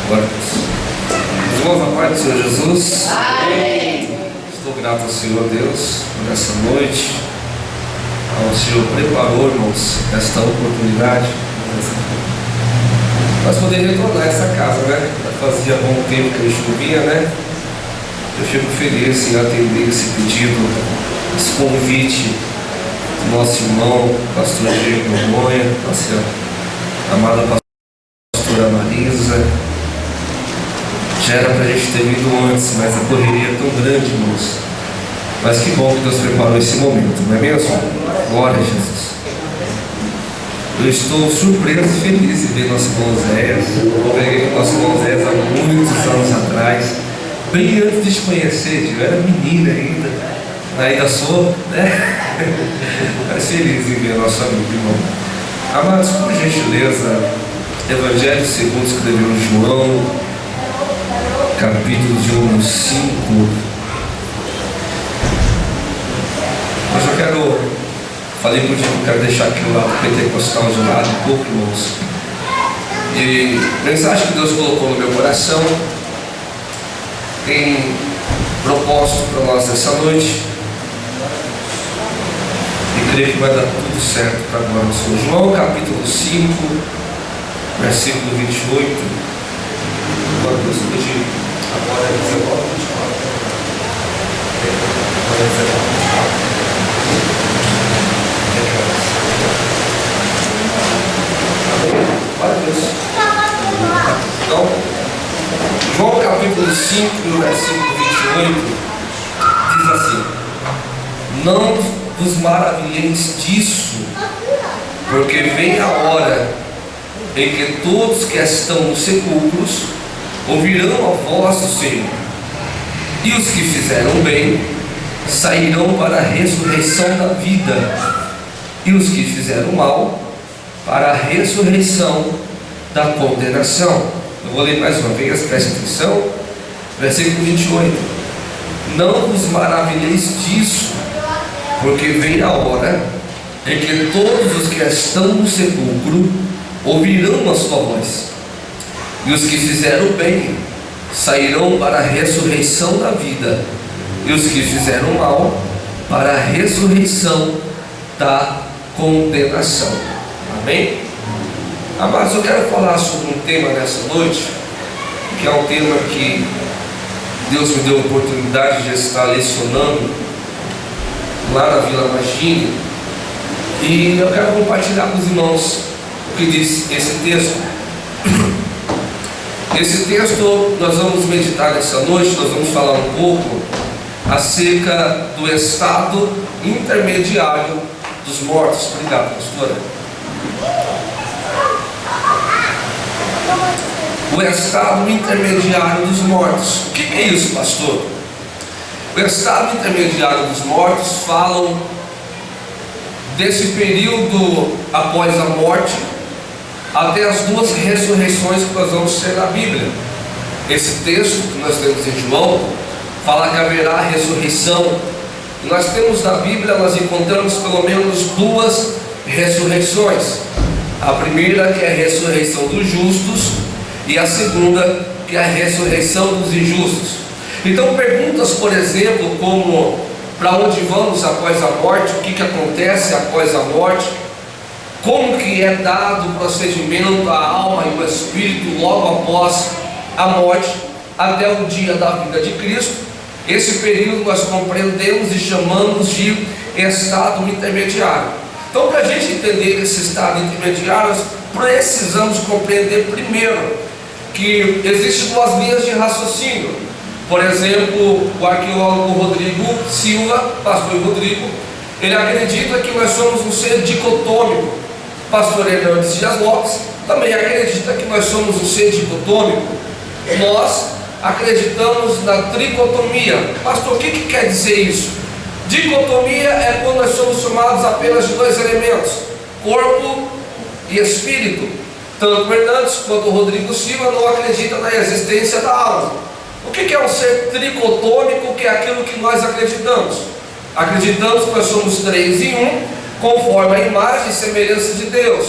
Glória a Deus. Irmãos, a paz do Senhor Jesus. Amém. Estou grato ao Senhor Deus por essa noite. O Senhor preparou, irmãos, esta oportunidade. Nós poderíamos retornar a essa casa, né? Já fazia bom tempo que eu chovia, né? Eu fico feliz em atender esse pedido, esse convite do nosso irmão, pastor Diego Noronha, nossa amada pastora Marisa. Já era para a gente ter vindo antes, mas a correria é tão grande, irmãos. Mas que bom que Deus preparou esse momento, não é mesmo? Glória a Jesus. Eu estou surpreso e feliz em ver nosso irmão Zéias. Eu peguei com nosso irmão Zéias há muitos anos atrás, bem antes de te conhecer, eu era menina ainda, ainda sou, né? Mas feliz em ver nosso amigo, irmão. Amados, por gentileza, Evangelho segundo escreveu João, capítulo de número 5. Mas eu falei por dia que eu quero deixar aqui o lado pentecostal de lado um pouco, irmãos. E a mensagem que Deus colocou no meu coração tem propósito para nós nessa noite. E creio que vai dar tudo certo para agora. João capítulo 5, versículo 28. Agora Deus pediu. Agora é 19, 24. Agora é 19, 24. Glória a Deus. Então, João capítulo 5, no versículo 28, diz assim: não vos maravilheis disso, porque vem a hora em que todos que estão nos sepulcros ouvirão a voz do Senhor, e os que fizeram bem sairão para a ressurreição da vida, e os que fizeram mal para a ressurreição da condenação. Eu vou ler mais uma vez, preste atenção. Versículo 28. Não vos maravilheis disso, porque vem a hora em que todos os que estão no sepulcro ouvirão a sua voz, e os que fizeram bem sairão para a ressurreição da vida, e os que fizeram mal para a ressurreição da condenação. Amém? Mas eu quero falar sobre um tema nessa noite, que é um tema que Deus me deu a oportunidade de estar lecionando lá na Vila Magine, e eu quero compartilhar com os irmãos o que diz esse texto. Esse texto nós vamos meditar nessa noite. Nós vamos falar um pouco acerca do estado intermediário dos mortos. Obrigado, pastora. O estado intermediário dos mortos. O que é isso, pastor? O estado intermediário dos mortos falam desse período após a morte até as duas ressurreições que nós vamos ter na Bíblia. Esse texto que nós temos em João fala que haverá ressurreição. E nós temos na Bíblia, nós encontramos pelo menos duas ressurreições. A primeira, que é a ressurreição dos justos, e a segunda, que é a ressurreição dos injustos. Então perguntas, por exemplo, como para onde vamos após a morte, o que acontece após a morte, como que é dado o procedimento à alma e ao espírito logo após a morte, até o dia da vida de Cristo. Esse período nós compreendemos e chamamos de estado intermediário. Então, para a gente entender esse estado intermediário, nós precisamos compreender primeiro que existem duas linhas de raciocínio. Por exemplo, o arqueólogo Rodrigo Silva, pastor Rodrigo, ele acredita que nós somos um ser dicotômico. Pastor Hernandes Dias Lopes também acredita que nós somos um ser dicotômico. Nós acreditamos na tricotomia. Pastor, o que quer dizer isso? Dicotomia é quando nós somos chamados apenas de dois elementos, corpo e espírito. Tanto Hernandes quanto Rodrigo Silva não acreditam na existência da alma. O que é um ser tricotômico? Que é aquilo que nós acreditamos. Acreditamos que nós somos três em um, conforme a imagem e semelhança de Deus.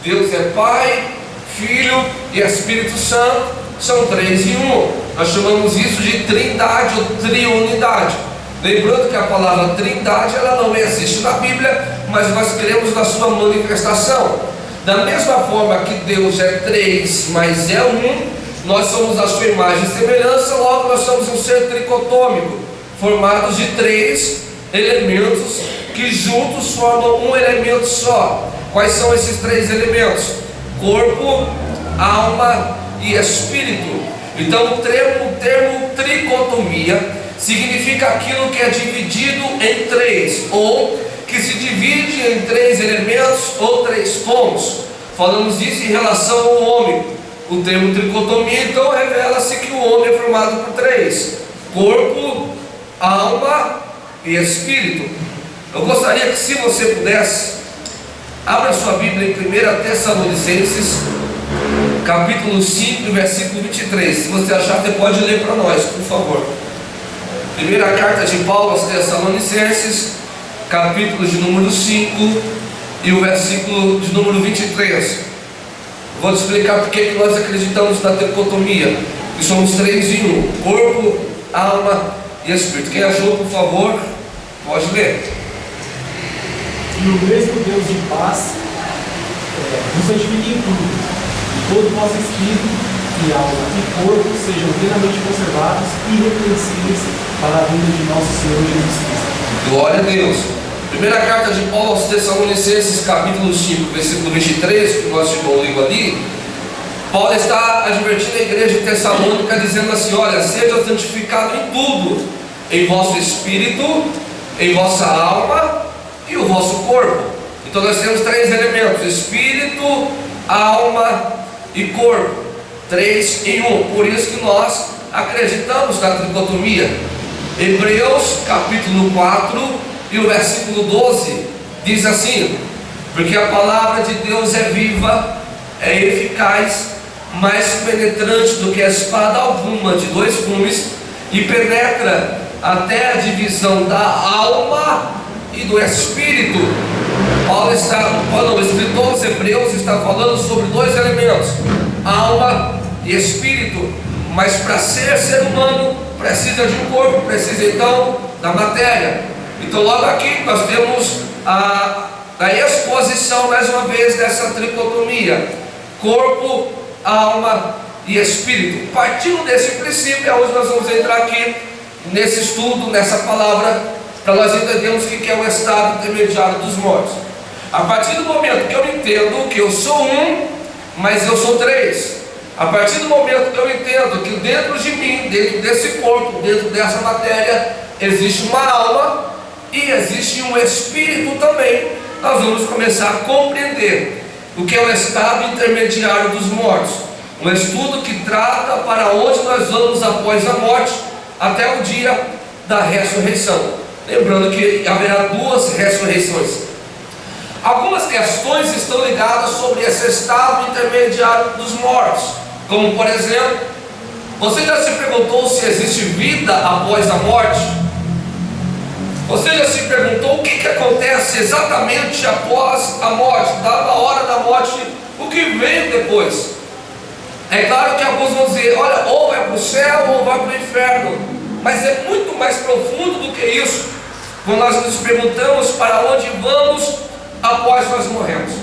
Deus é Pai, Filho e Espírito Santo, são três em um. Nós chamamos isso de trindade ou triunidade. Lembrando que a palavra trindade, ela não existe na Bíblia, mas nós cremos na sua manifestação. Da mesma forma que Deus é três, mas é um, nós somos a sua imagem e semelhança, logo nós somos um ser tricotômico, formados de três elementos que juntos formam um elemento só. Quais são esses três elementos? Corpo, alma e espírito. Então o termo tricotomia significa aquilo que é dividido em três, ou que se divide em três elementos ou três pontos. Falamos disso em relação ao homem. O termo tricotomia então revela-se que o homem é formado por três: corpo, alma e espírito. Eu gostaria que, se você pudesse, abra sua Bíblia em 1 Tessalonicenses capítulo 5, versículo 23. Se você achar, você pode ler para nós, por favor. Primeira carta de Paulo aos Tessalonicenses, capítulo de número 5 e o versículo de número 23. Vou te explicar porque que nós acreditamos na tricotomia, que somos três em um: corpo, alma e espírito. Quem achou, por favor, pode ler. E o mesmo Deus de paz nos santifique em tudo, e todo o vosso espírito e alma e corpo sejam plenamente conservados e irrepreensíveis para a vinda de nosso Senhor Jesus Cristo. Glória a Deus. Primeira carta de Paulo aos Tessalonicenses, capítulo 5, versículo 23, que nós estamos lendo ali. Paulo está advertindo a igreja de Tessalônica, dizendo assim: olha, seja santificado em tudo, em vosso espírito, em vossa alma e o vosso corpo. Então nós temos três elementos: espírito, alma e corpo, três em um. Por isso que nós acreditamos na tricotomia. Hebreus capítulo 4 e o versículo 12 diz assim: porque a palavra de Deus é viva, é eficaz, mais penetrante do que a espada alguma de dois gumes, e penetra até a divisão da alma e do espírito. O escritor aos Hebreus está falando sobre dois elementos: alma e espírito. Mas para ser humano precisa de um corpo, precisa então da matéria. Então logo aqui nós temos a exposição mais uma vez dessa tricotomia: corpo, alma e espírito. Partindo desse princípio é onde nós vamos entrar aqui nesse estudo, nessa palavra, para nós entendermos o que é o estado intermediário dos mortos. A partir do momento que eu entendo que eu sou um, mas eu sou três, a partir do momento que eu entendo que dentro de mim, dentro desse corpo, dentro dessa matéria, existe uma alma e existe um espírito também, nós vamos começar a compreender o que é o estado intermediário dos mortos. Um estudo que trata para onde nós vamos após a morte, até o dia da ressurreição. Lembrando que haverá duas ressurreições. Algumas questões estão ligadas sobre esse estado intermediário dos mortos, como por exemplo, você já se perguntou se existe vida após a morte? Você já se perguntou o que acontece exatamente após a morte, da hora da morte, o que vem depois? É claro que alguns vão dizer: olha, ou vai para o céu ou vai para o inferno, mas é muito mais profundo do que isso. Quando nós nos perguntamos para onde vamos após nós morremos,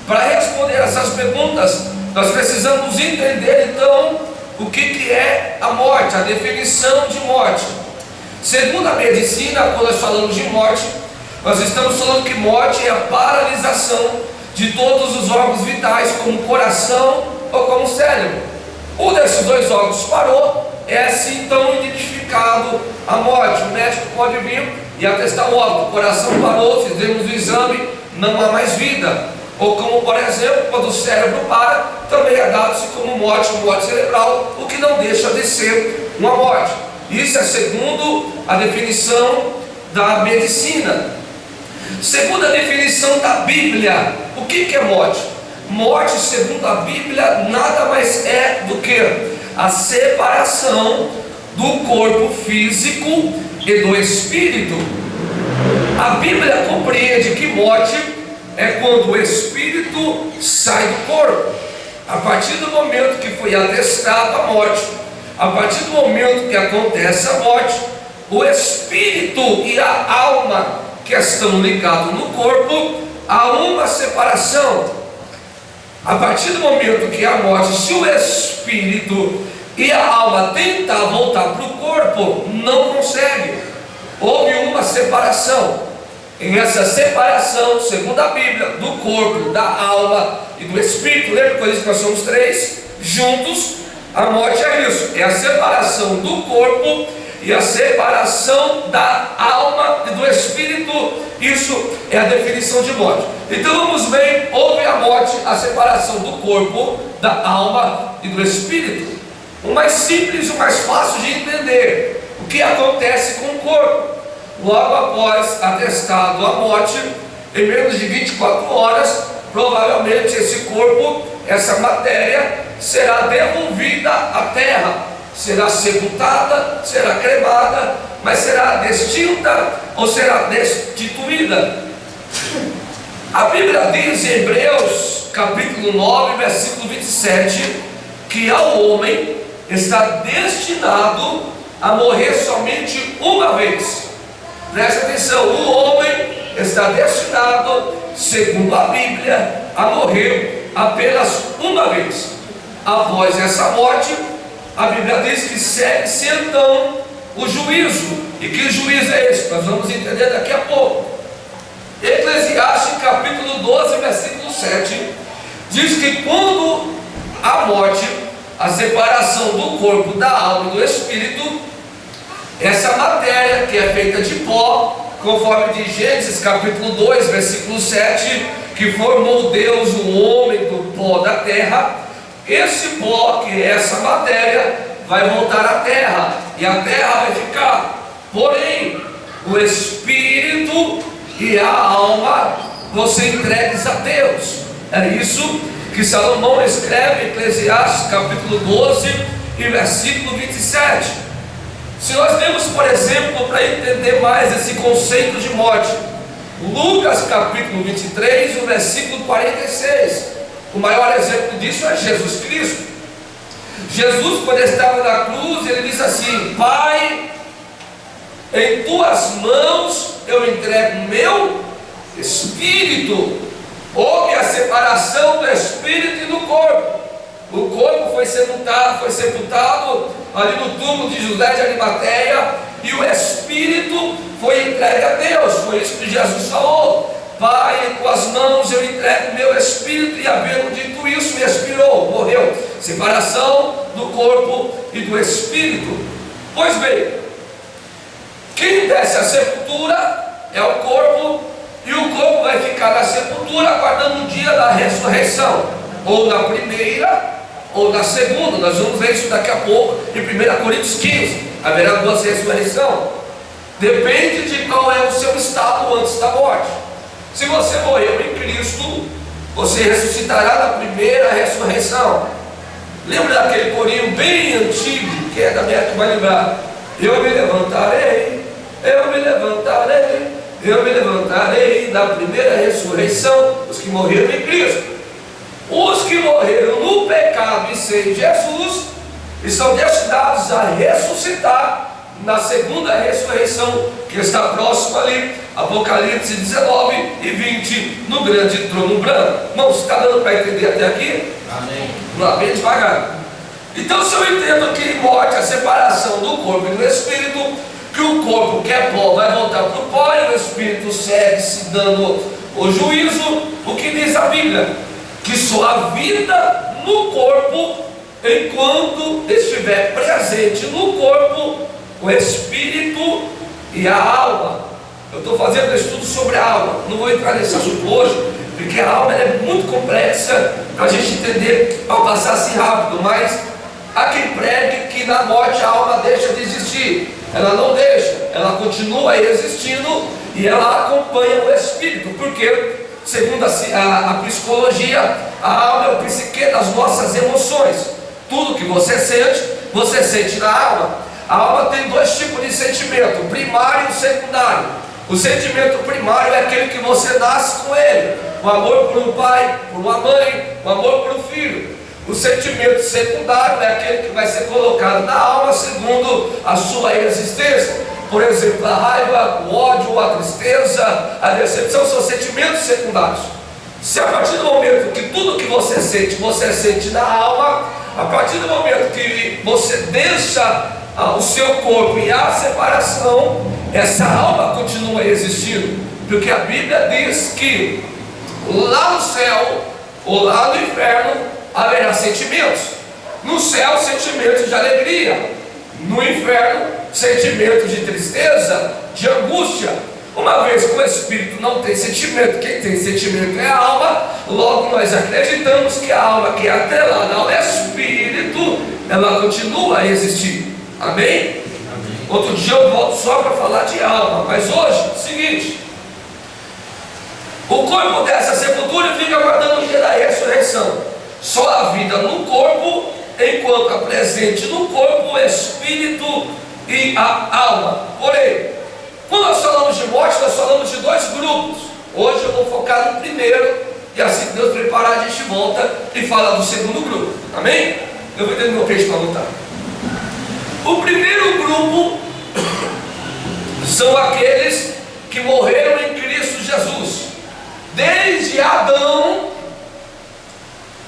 para responder essas perguntas, nós precisamos entender então o que é a morte, a definição de morte. Segundo a medicina, quando nós falamos de morte, nós estamos falando que morte é a paralisação de todos os órgãos vitais, como o coração ou como o cérebro. Um desses dois órgãos parou, é assim então identificado a morte. O médico pode vir e atestar o óbito: o coração parou, fizemos o exame, não há mais vida. Ou como, por exemplo, quando o cérebro para, também é dado-se como morte cerebral, o que não deixa de ser uma morte. Isso é segundo a definição da medicina. Segundo a definição da Bíblia, o que é morte? Morte, segundo a Bíblia, nada mais é do que a separação do corpo físico e do espírito. A Bíblia compreende que morte é quando o espírito sai do corpo. A partir do momento que foi atestado a morte, a partir do momento que acontece a morte, o espírito e a alma que estão ligados no corpo, há uma separação. A partir do momento que há morte, se o espírito e a alma tentar voltar para o corpo, não consegue. Houve uma separação. E essa separação, segundo a Bíblia, do corpo, da alma e do espírito, lembra que eu disse que nós somos três juntos? A morte é isso, é a separação do corpo e a separação da alma e do espírito. Isso é a definição de morte. Então vamos ver, houve a morte, a separação do corpo, da alma e do espírito. O mais simples, o mais fácil de entender, o que acontece com o corpo. Logo após atestado a morte, em menos de 24 horas, provavelmente esse corpo, essa matéria, será devolvida à terra, será sepultada, será cremada, mas será extinta ou será destituída. A Bíblia diz em Hebreus capítulo 9, versículo 27, que ao homem está destinado a morrer somente uma vez. Preste atenção, o homem está destinado, segundo a Bíblia, a morrer apenas uma vez. Após essa morte, a Bíblia diz que segue-se então o juízo. E que juízo é esse? Nós vamos entender daqui a pouco. Eclesiastes capítulo 12, versículo 7, diz que quando a morte, a separação do corpo, da alma e do espírito, essa matéria que é feita de pó, conforme de Gênesis capítulo 2, versículo 7, que formou Deus o homem do pó da terra, esse pó, que é essa matéria, vai voltar à terra, e a terra vai ficar. Porém, o espírito e a alma vão ser entregues a Deus. É isso que Salomão escreve em Eclesiastes capítulo 12 e versículo 27. Se nós temos, por exemplo, para entender mais esse conceito de morte, Lucas capítulo 23, o versículo 46, o maior exemplo disso é Jesus Cristo. Jesus, quando estava na cruz, ele disse assim: Pai, em tuas mãos eu entrego meu espírito. Houve a separação do espírito e do corpo. O corpo foi sepultado ali no túmulo de José de Arimateia, e o espírito foi entregue a Deus. Foi isso que Jesus falou: Pai, em tuas mãos eu entrego meu espírito. E havendo dito isso, expirou, morreu. Separação do corpo e do espírito. Pois bem, quem desce à sepultura é o corpo, e o corpo vai ficar na sepultura aguardando o dia da ressurreição, ou na primeira ou na segunda. Nós vamos ver isso daqui a pouco em 1 Coríntios 15. Haverá duas ressurreições. Depende de qual é o seu estado antes da morte. Se você morreu em Cristo, você ressuscitará na primeira ressurreição. Lembra daquele corinho bem antigo, que é da minha, que vai lembrar: eu me levantarei, eu me levantarei, eu me levantarei da primeira ressurreição. Os que morreram em Cristo. Os que morreram no pecado e sem Jesus estão destinados a ressuscitar na segunda ressurreição, que está próxima ali, Apocalipse 19 e 20, no grande trono branco. Irmãos, está dando para entender até aqui? Amém. Vamos lá, bem devagar. Então, se eu entendo que morte, a separação do corpo e do espírito, que o corpo, que é pó, vai voltar para o pó, e o espírito segue se dando o juízo, o que diz a Bíblia? Que só há vida no corpo enquanto estiver presente no corpo o espírito e a alma. Eu estou fazendo um estudo sobre a alma, não vou entrar nesse assunto hoje, porque a alma é muito complexa para a gente entender, para passar assim rápido. Mas há quem pregue que na morte a alma deixa de existir. Ela não deixa, ela continua existindo, e ela acompanha o espírito, porque segundo a psicologia, a alma é o psique das nossas emoções. Tudo que você sente na alma. A alma tem dois tipos de sentimento: primário e secundário. O sentimento primário é aquele que você nasce com ele: o amor por um pai, por uma mãe, o amor por um filho. O sentimento secundário é aquele que vai ser colocado na alma segundo a sua existência. Por exemplo, a raiva, o ódio, a tristeza, a decepção são sentimentos secundários. Se a partir do momento que tudo que você sente na alma, a partir do momento que você deixa o seu corpo e a separação, essa alma continua existindo, porque a Bíblia diz que lá no céu ou lá no inferno haverá sentimentos. No céu, sentimentos de alegria; no inferno, sentimentos de tristeza, de angústia. Uma vez que o espírito não tem sentimento, quem tem sentimento é a alma, logo nós acreditamos que a alma que é atrelada ao espírito, ela continua a existir. Amém? Outro dia eu volto só para falar de alma, mas hoje, seguinte: o corpo dessa sepultura fica aguardando o dia da ressurreição. Só a vida no corpo, enquanto a presente no corpo, o espírito e a alma. Porém, quando nós falamos de morte, nós falamos de dois grupos. Hoje eu vou focar no primeiro, e assim que Deus preparar, a gente volta e fala do segundo grupo. Amém? Eu vou ter meu peixe para lutar. O primeiro grupo são aqueles que morreram em Cristo Jesus. Desde Adão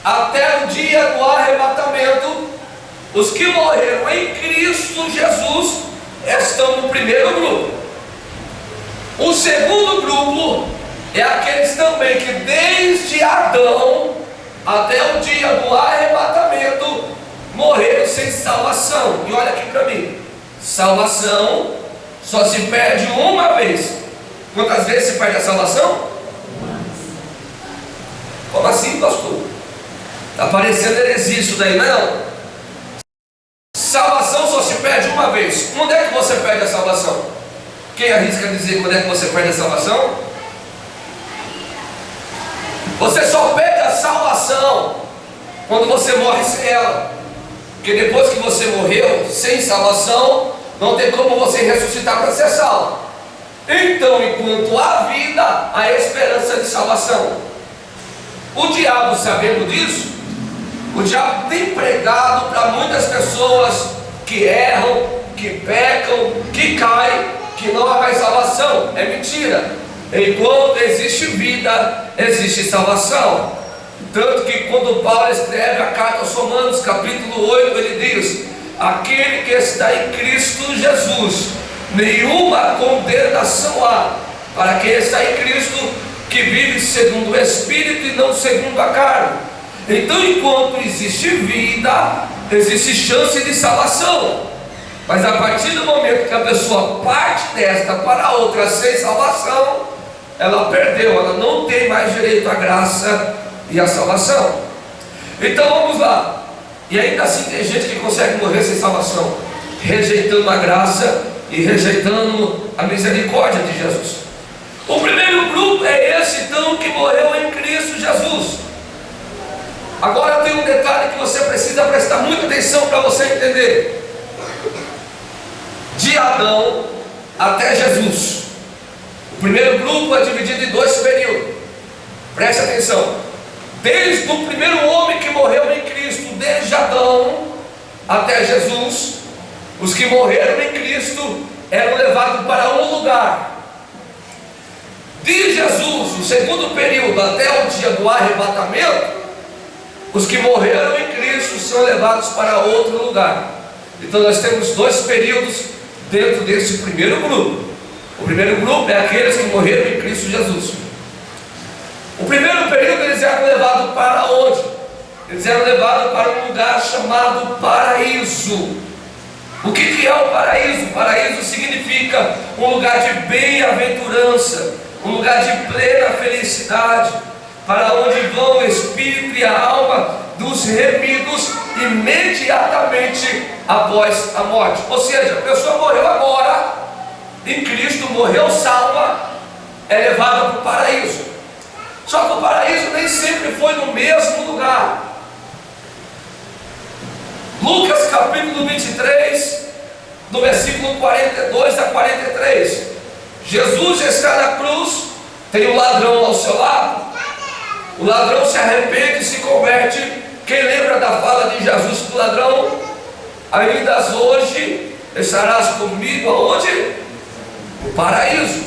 até o dia do arrebatamento, os que morreram em Cristo Jesus estão no primeiro grupo. O segundo grupo é aqueles também que desde Adão até o dia do arrebatamento morreram sem salvação. E olha aqui para mim: salvação só se perde uma vez. Quantas vezes se perde a salvação? Como assim, pastor? Está parecendo heresia isso daí, não? Salvação só se perde uma vez. Onde é que você perde a salvação? Quem arrisca dizer quando é que você perde a salvação? Você só perde a salvação quando você morre sem ela. Porque depois que você morreu sem salvação, não tem como você ressuscitar para ser salvo. Então, enquanto há vida, há esperança de salvação. O diabo, sabendo disso, o diabo tem pregado para muitas pessoas que erram, que pecam, que caem, que não há mais salvação. É mentira. Enquanto existe vida, existe salvação. Tanto que quando Paulo escreve a carta aos Romanos, capítulo 8, ele diz: aquele que está em Cristo Jesus, nenhuma condenação há para quem está em Cristo, que vive segundo o Espírito e não segundo a carne. Então, enquanto existe vida, existe chance de salvação. Mas a partir do momento que a pessoa parte desta para outra sem salvação, ela perdeu, ela não tem mais direito à graça e à salvação. Então vamos lá. E ainda assim tem gente que consegue morrer sem salvação, rejeitando a graça e rejeitando a misericórdia de Jesus. O primeiro grupo é esse então que morreu em Cristo Jesus. Agora tem um detalhe que você precisa prestar muita atenção para você entender. De Adão até Jesus, o primeiro grupo é dividido em dois períodos. Preste atenção. Desde o primeiro homem que morreu em Cristo, desde Adão até Jesus, os que morreram em Cristo eram levados para um lugar. De Jesus, o segundo período, até o dia do arrebatamento, os que morreram em Cristo são levados para outro lugar. Então nós temos dois períodos dentro desse primeiro grupo. O primeiro grupo é aqueles que morreram em Cristo Jesus. O primeiro período eles eram levados para onde? Eles eram levados para um lugar chamado paraíso. O que é o paraíso? Paraíso significa um lugar de bem-aventurança, um lugar de plena felicidade, para onde vão o espírito e a alma dos remidos imediatamente após a morte. Ou seja, a pessoa morreu agora em Cristo, morreu salva, é levada para o paraíso. Só que o paraíso nem sempre foi no mesmo lugar. Lucas capítulo 23, do versículo 42 a 43. Jesus está na cruz, tem um ladrão ao seu lado. O ladrão se arrepende e se converte Quem lembra da fala de Jesus para o ladrão? Ainda hoje estarás comigo aonde? No paraíso.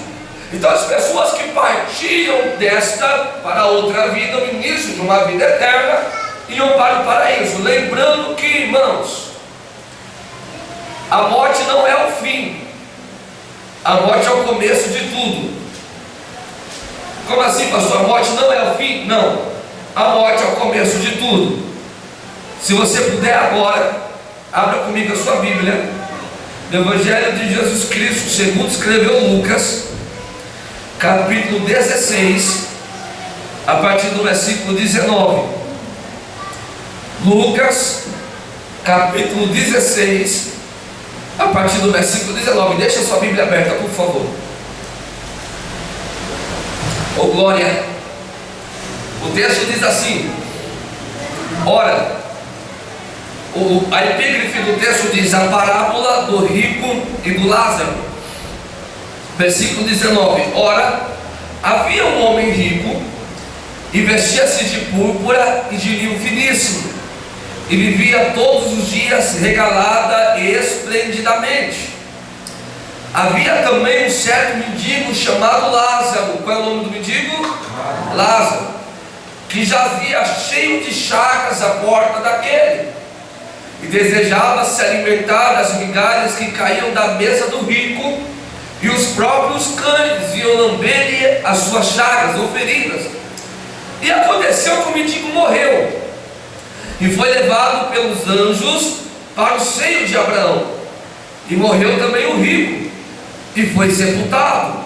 Então as pessoas que partiam desta para outra vida, o início de uma vida eterna, iam para o paraíso. Lembrando que, irmãos, a morte não é o fim, a morte é o começo de tudo. Como assim, pastor? A morte não é o fim? Não, a morte é o começo de tudo. Se você puder agora, abra comigo a sua Bíblia, no Evangelho de Jesus Cristo, segundo escreveu Lucas, capítulo 16, a partir do versículo 19. Lucas, capítulo 16, a partir do versículo 19. Deixa a sua Bíblia aberta, por favor. Oh glória! O texto diz assim: ora, a epígrafe do texto diz: a parábola do rico e do Lázaro. Versículo 19: ora, havia um homem rico e vestia-se de púrpura e de linho finíssimo, e vivia todos os dias regalada e esplendidamente. Havia também um certo mendigo chamado Lázaro. Qual é o nome do mendigo? Lázaro, que jazia cheio de chagas à porta daquele, e desejava se alimentar das migalhas que caíam da mesa do rico, e os próprios cães iam lamber-lhe as suas chagas ou feridas. E aconteceu que o mendigo morreu, e foi levado pelos anjos para o seio de Abraão. E morreu também o rico, e foi sepultado.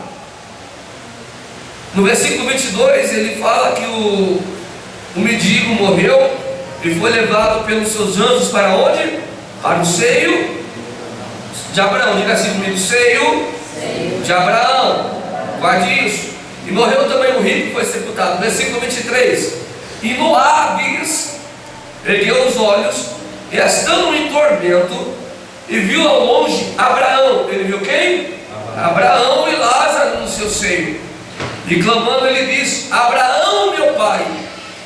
No versículo 22 ele fala que o mendigo morreu e foi levado pelos seus anjos para onde? Para o seio de Abraão. Diga assim comigo: seio de Abraão. Guarde isso. E morreu também o rico e foi sepultado. Versículo 23: e no Hades ergueu os olhos, e estando em tormento, e viu ao longe Abraão. Ele viu quem? Abraão e Lázaro no seu seio. E clamando ele disse: Abraão, meu pai,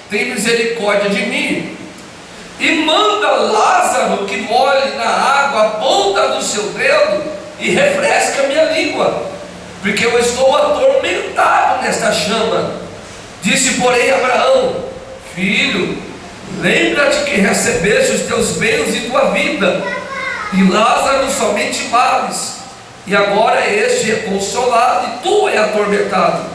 tem misericórdia de mim, e manda Lázaro que molhe na água a ponta do seu dedo e refresque a minha língua, porque eu estou atormentado nesta chama. Disse, porém, Abraão: filho, lembra-te que recebeste os teus bens e tua vida, e Lázaro somente males, e agora este é consolado e tu é atormentado.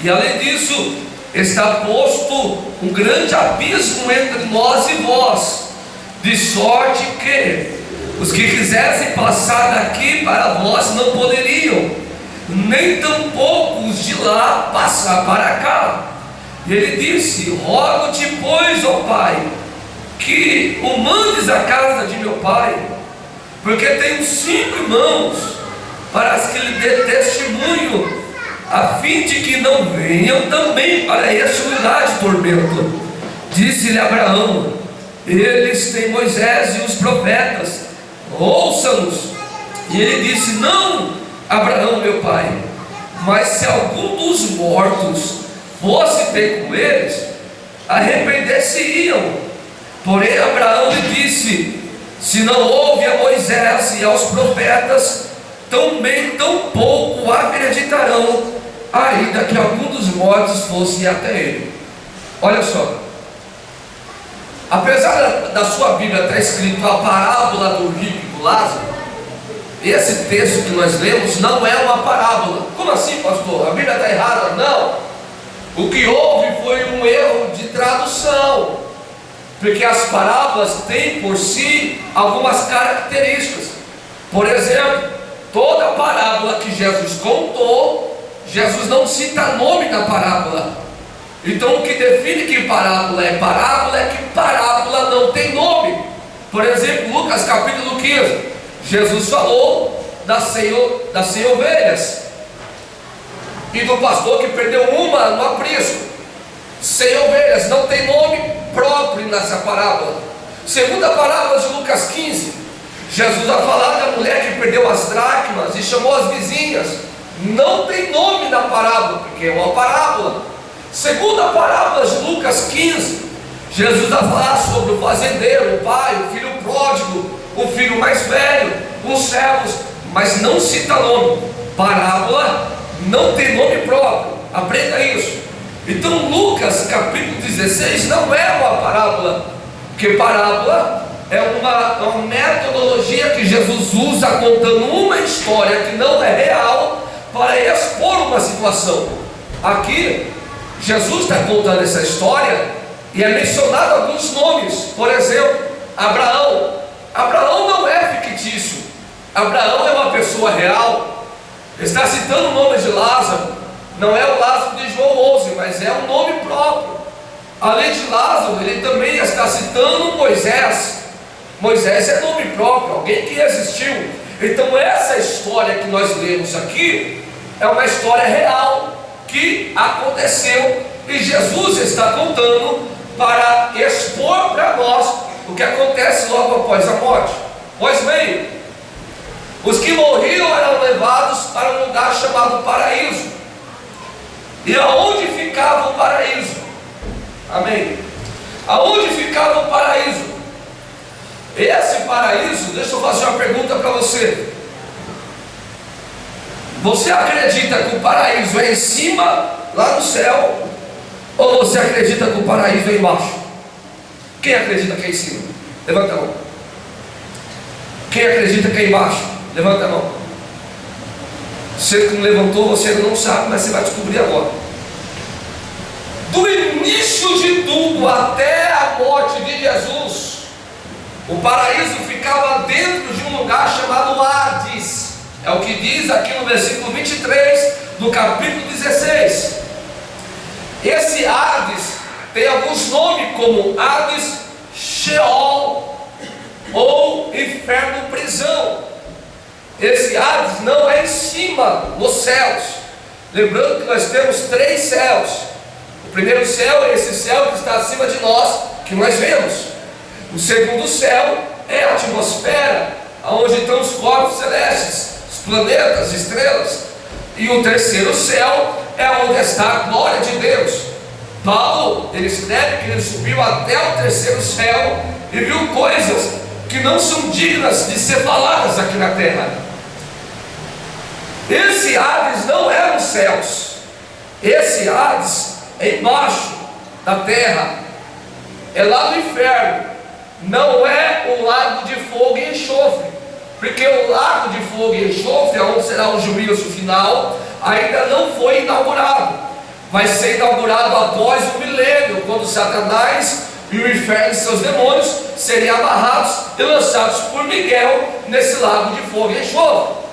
E além disso, está posto um grande abismo entre nós e vós, de sorte que os que quisessem passar daqui para vós não poderiam, nem tampouco os de lá passar para cá. E ele disse: rogo-te, pois, ó pai, que o mandes à casa de meu pai, porque tenho 5 irmãos, para que lhe dê testemunho, a fim de que não venham também para este lugar de tormento. Disse-lhe Abraão: eles têm Moisés e os profetas, ouça-nos. E ele disse: não, Abraão, meu pai, mas se algum dos mortos fosse ter com eles, arrepender-se-iam. Porém Abraão lhe disse: se não houve a Moisés e aos profetas, também tampouco acreditarão, ainda que algum dos mortos fosse até ele. Olha só, apesar da sua Bíblia estar escrito a parábola do rico e do Lázaro, esse texto que nós lemos não é uma parábola. Como assim, pastor? A Bíblia está errada? Não. O que houve foi um erro de tradução, porque as parábolas têm por si algumas características. Por exemplo, toda parábola que Jesus contou, Jesus não cita nome na parábola. Então o que define que parábola é que parábola não tem nome. Por exemplo, Lucas capítulo 15, Jesus falou das 100 ovelhas e do pastor que perdeu uma no aprisco. 100 ovelhas, não tem nome próprio nessa parábola. Segunda parábola de Lucas 15, Jesus vai falar da mulher que perdeu as dracmas e chamou as vizinhas. Não tem nome na parábola, porque é uma parábola. Segunda parábola de Lucas 15, Jesus vai falar sobre o fazendeiro, o pai, o filho pródigo, o filho mais velho, os servos, mas não cita nome. Parábola não tem nome próprio, aprenda isso. Então Lucas capítulo 16 não é uma parábola, porque parábola é uma metodologia que Jesus usa contando uma história que não é real para expor uma situação. Aqui Jesus está contando essa história e é mencionado alguns nomes. Por exemplo, Abraão. Abraão não é fictício, Abraão é uma pessoa real. Está citando o nome de Lázaro. Não é o Lázaro de João 11, mas é um nome próprio. Além de Lázaro, ele também está citando Moisés. Moisés é nome próprio, alguém que existiu. Então essa história que nós lemos aqui é uma história real que aconteceu e Jesus está contando para expor para nós o que acontece logo após a morte. Pois bem, os que morriam eram levados para um lugar chamado paraíso. E aonde ficava o paraíso? Amém? Aonde ficava o paraíso? Esse paraíso, deixa eu fazer uma pergunta para você. Você acredita que o paraíso é em cima, lá no céu? Ou você acredita que o paraíso é embaixo? Quem acredita que é em cima? Levanta a mão. Quem acredita que é embaixo? Levanta a mão. Você que não levantou, você não sabe, mas você vai descobrir agora. Do início de tudo até a morte de Jesus, o paraíso ficava dentro de um lugar chamado Hades. É o que diz aqui no versículo 23 do capítulo 16. Esse Hades tem alguns nomes como Hades, Sheol ou inferno prisão. Esse Hades não é em cima, nos céus. Lembrando que nós temos 3 céus. O primeiro céu é esse céu que está acima de nós, que nós vemos. O segundo céu é a atmosfera, onde estão os corpos celestes, os planetas, estrelas. E o terceiro céu é onde está a glória de Deus. Paulo, ele escreve que ele subiu até o terceiro céu e viu coisas que não são dignas de ser faladas aqui na terra. Esse Hades não é nos céus. Esse Hades é embaixo da terra, é lá no inferno. Não é o lago de fogo e enxofre, porque o lago de fogo e enxofre, onde será o juízo final, ainda não foi inaugurado. Vai ser inaugurado após o milênio, quando Satanás e o inferno e seus demônios seriam amarrados e lançados por Miguel nesse lago de fogo e enxofre.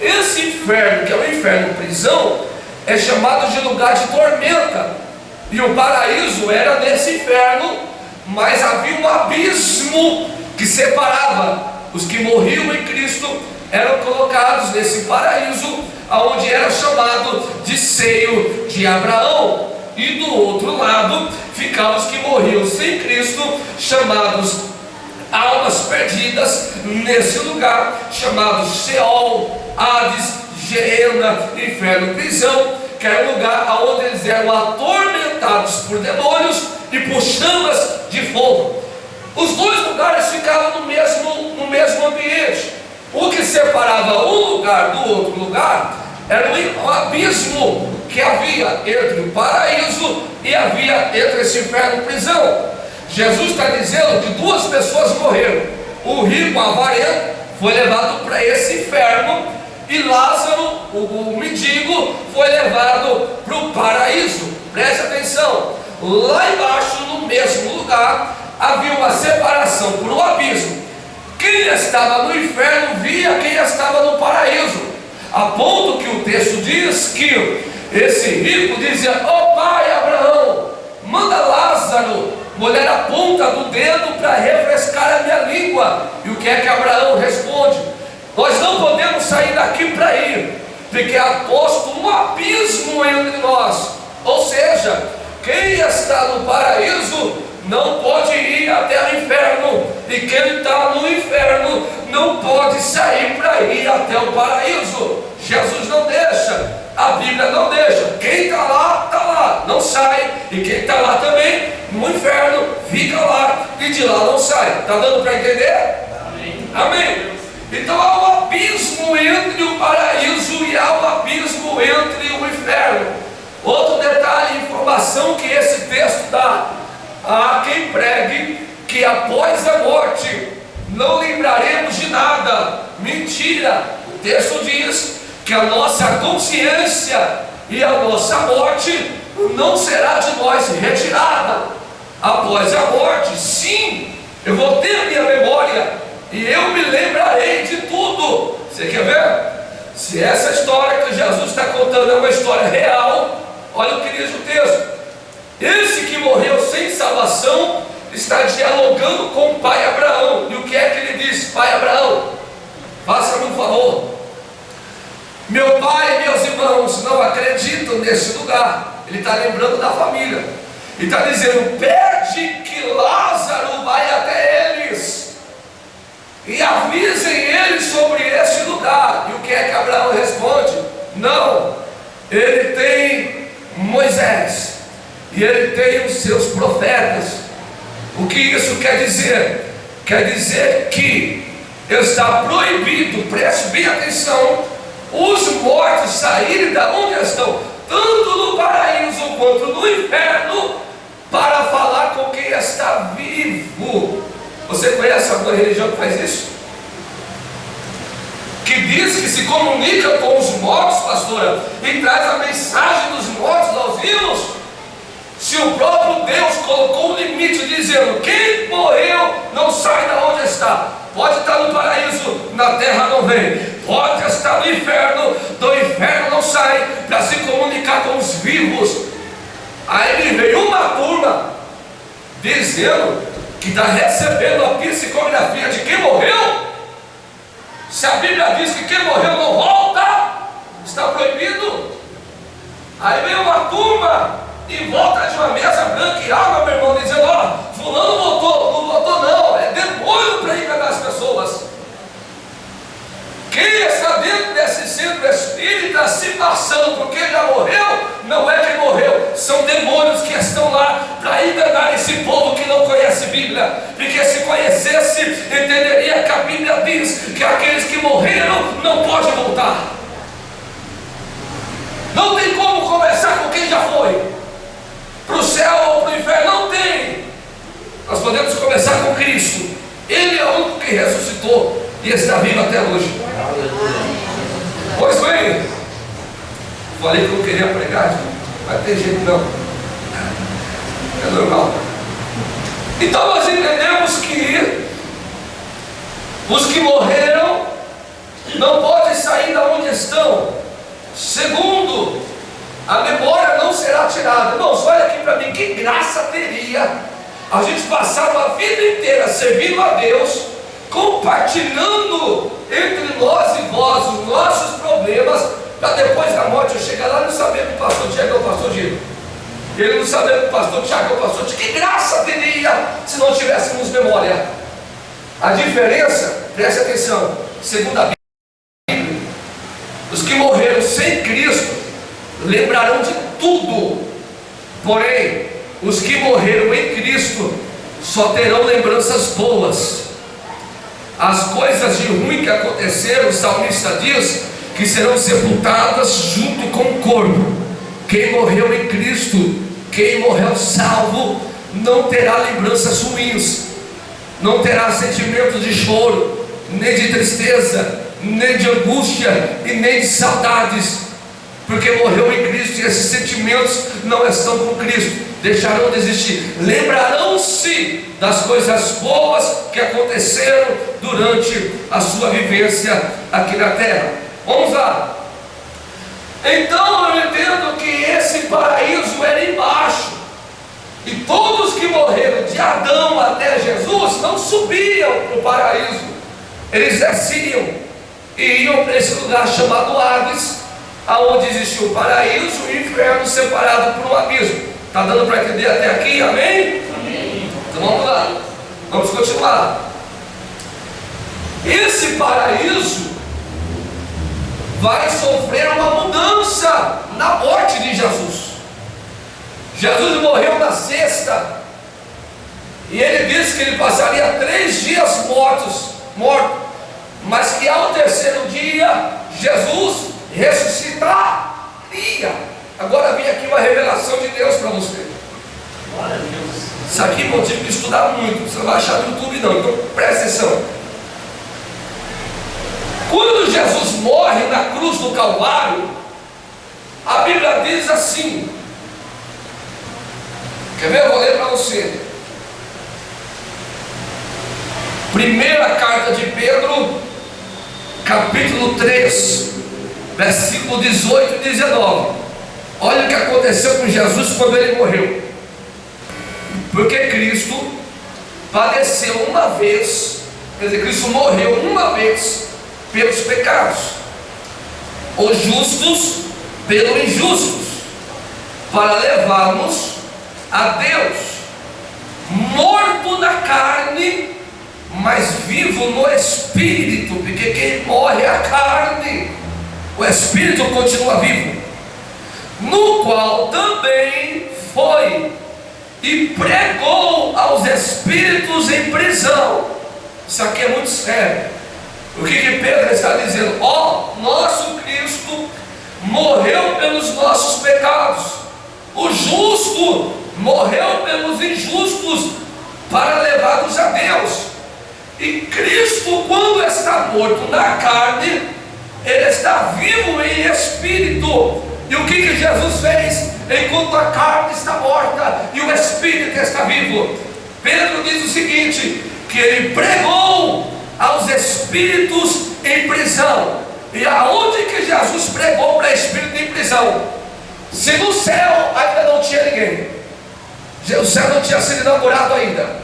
Esse inferno, que é o inferno prisão, é chamado de lugar de tormenta. E o paraíso era nesse inferno, mas havia um abismo que separava. Os que morriam em Cristo eram colocados nesse paraíso, onde era chamado de seio de Abraão. E do outro lado ficavam os que morriam sem Cristo, chamados almas perdidas, nesse lugar chamado Sheol, Hades, Geena, inferno, prisão, que era um lugar onde eles eram atormentados por demônios e por chamas de fogo. Os dois lugares ficavam no mesmo ambiente. O que separava um lugar do outro lugar era um abismo que havia entre o paraíso e havia entre esse inferno e prisão. Jesus está dizendo que 2 pessoas morreram. O rico avarento foi levado para esse inferno e Lázaro, o mendigo, foi levado para o paraíso. Preste atenção, lá embaixo, no mesmo lugar, havia uma separação por um abismo. Quem estava no inferno via quem estava no paraíso, a ponto que o texto diz que esse rico dizia: ó pai Abraão, manda Lázaro molhar a ponta do dedo para refrescar a minha língua. E o que é que Abraão responde? Nós não podemos sair daqui para ir, porque há posto um abismo entre nós. Ou seja, quem está no paraíso não pode ir até o inferno, e quem está no inferno não pode sair para ir até o paraíso. Jesus não deixa. a Bíblia não deixa. Quem está lá, não sai. E quem está lá também, no inferno, fica lá e de lá não sai. Está dando para entender? Amém. Amém. Então há um abismo entre o paraíso e há um abismo entre o inferno. Outro detalhe, informação que esse texto dá a quem pregue que após a morte não lembraremos de nada. Mentira. O texto diz que a nossa consciência e a nossa morte não será de nós retirada. Após a morte, sim, eu vou ter minha memória e eu me lembrarei de tudo. Você quer ver? Se essa história que Jesus está contando é uma história real, olha o que diz o texto. Esse que morreu sem salvação está dialogando com o pai Abraão. E o que é que ele diz? Pai Abraão, faça-me um favor. Meu pai e meus irmãos não acreditam nesse lugar. Ele está lembrando da família. Ele está dizendo, pede que Lázaro vai até eles e avisem eles sobre esse lugar. E o que é que Abraão responde? Não, ele tem Moisés e ele tem os seus profetas. O que isso quer dizer? Quer dizer que está proibido, preste bem atenção, os mortos saírem da onde estão, tanto no paraíso quanto no inferno, para falar com quem está vivo. Você conhece alguma religião que faz isso? Que diz que se comunica com os mortos, pastora, e traz a mensagem dos mortos aos vivos? Se o próprio Deus colocou um limite dizendo, quem morreu não sai da onde está. Pode estar no paraíso, na terra não vem. Pode estar no inferno, do inferno não sai, para se comunicar com os vivos. Aí me veio uma turma dizendo que está recebendo a psicografia de quem morreu. Se a Bíblia diz que quem morreu não volta, está proibido. Aí veio uma turma em volta de uma mesa branca e água, meu irmão, dizendo, ó, fulano votou, não votou não, é demônio para enganar as pessoas. Quem está dentro desse centro espírita se passando por quem já morreu, não é quem morreu, são demônios que estão lá para enganar esse povo que não conhece Bíblia, porque se conhecesse, entenderia que a Bíblia diz que aqueles que morreram não podem voltar. Não tem como conversar com quem já foi para o céu ou para o inferno, não tem. Nós podemos conversar com Cristo. Ele é o único que ressuscitou e está vivo até hoje. Pois bem, falei que eu queria pregar, mas tem jeito não, é normal. Então nós entendemos que os que morreram não podem sair da onde estão. Segundo, a memória não será tirada. Irmãos, olha aqui para mim, que graça teria a gente passar uma vida inteira servindo a Deus, compartilhando entre nós e vós os nossos problemas, para depois da morte eu chegar lá e não saber que o pastor Tiago é o pastor Giro, ele não saber que o pastor Tiago é o pastor Giro. Que graça teria se não tivéssemos memória? A diferença, preste atenção, segundo a Bíblia, os que morreram sem Cristo lembrarão de tudo, porém os que morreram em Cristo só terão lembranças boas. As coisas de ruim que aconteceram, o salmista diz que serão sepultadas junto com o corpo. Quem morreu em Cristo, quem morreu salvo, não terá lembranças ruins, não terá sentimentos de choro, nem de tristeza, nem de angústia e nem de saudades, porque morreu em Cristo e esses sentimentos não estão com Cristo, deixarão de existir. Lembrarão-se das coisas boas que aconteceram durante a sua vivência aqui na terra. Vamos lá. Então eu entendo que esse paraíso era embaixo, e todos que morreram de Adão até Jesus não subiam para o paraíso, eles desciam e iam para esse lugar chamado Hades, aonde existiu o paraíso e o inferno separado por um abismo. Está dando para entender até aqui? Amém? Amém. Então vamos lá, vamos continuar. Esse paraíso vai sofrer uma mudança na morte de Jesus. Jesus morreu na sexta, e ele disse que ele passaria 3 dias morto, mas que ao terceiro dia Jesus ressuscitaria. Agora vem aqui uma revelação de Deus para você. Glória a Deus. Isso aqui é motivo de estudar muito, você não vai achar no YouTube não, então presta atenção. Quando Jesus morre na cruz do Calvário, a Bíblia diz assim, quer ver? Eu vou ler para você. Primeira carta de Pedro, capítulo 3, versículo 18 e 19. Olha o que aconteceu com Jesus quando ele morreu. Porque Cristo padeceu uma vez, quer dizer, Cristo morreu uma vez pelos pecados, os justos pelos injustos, para levar-nos a Deus, morto na carne, mas vivo no Espírito, porque quem morre é a carne, o Espírito continua vivo, no qual também foi e pregou aos espíritos em prisão. Isso aqui é muito sério. O que Pedro está dizendo? Nosso Cristo morreu pelos nossos pecados, o justo morreu pelos injustos para levar-nos a Deus. E Cristo, quando está morto na carne, ele está vivo em espírito. E o que Jesus fez enquanto a carne está morta e o espírito está vivo? Pedro diz o seguinte, que ele pregou aos espíritos em prisão. E aonde que Jesus pregou para espírito em prisão? Se no céu ainda não tinha ninguém, o céu não tinha sido inaugurado ainda.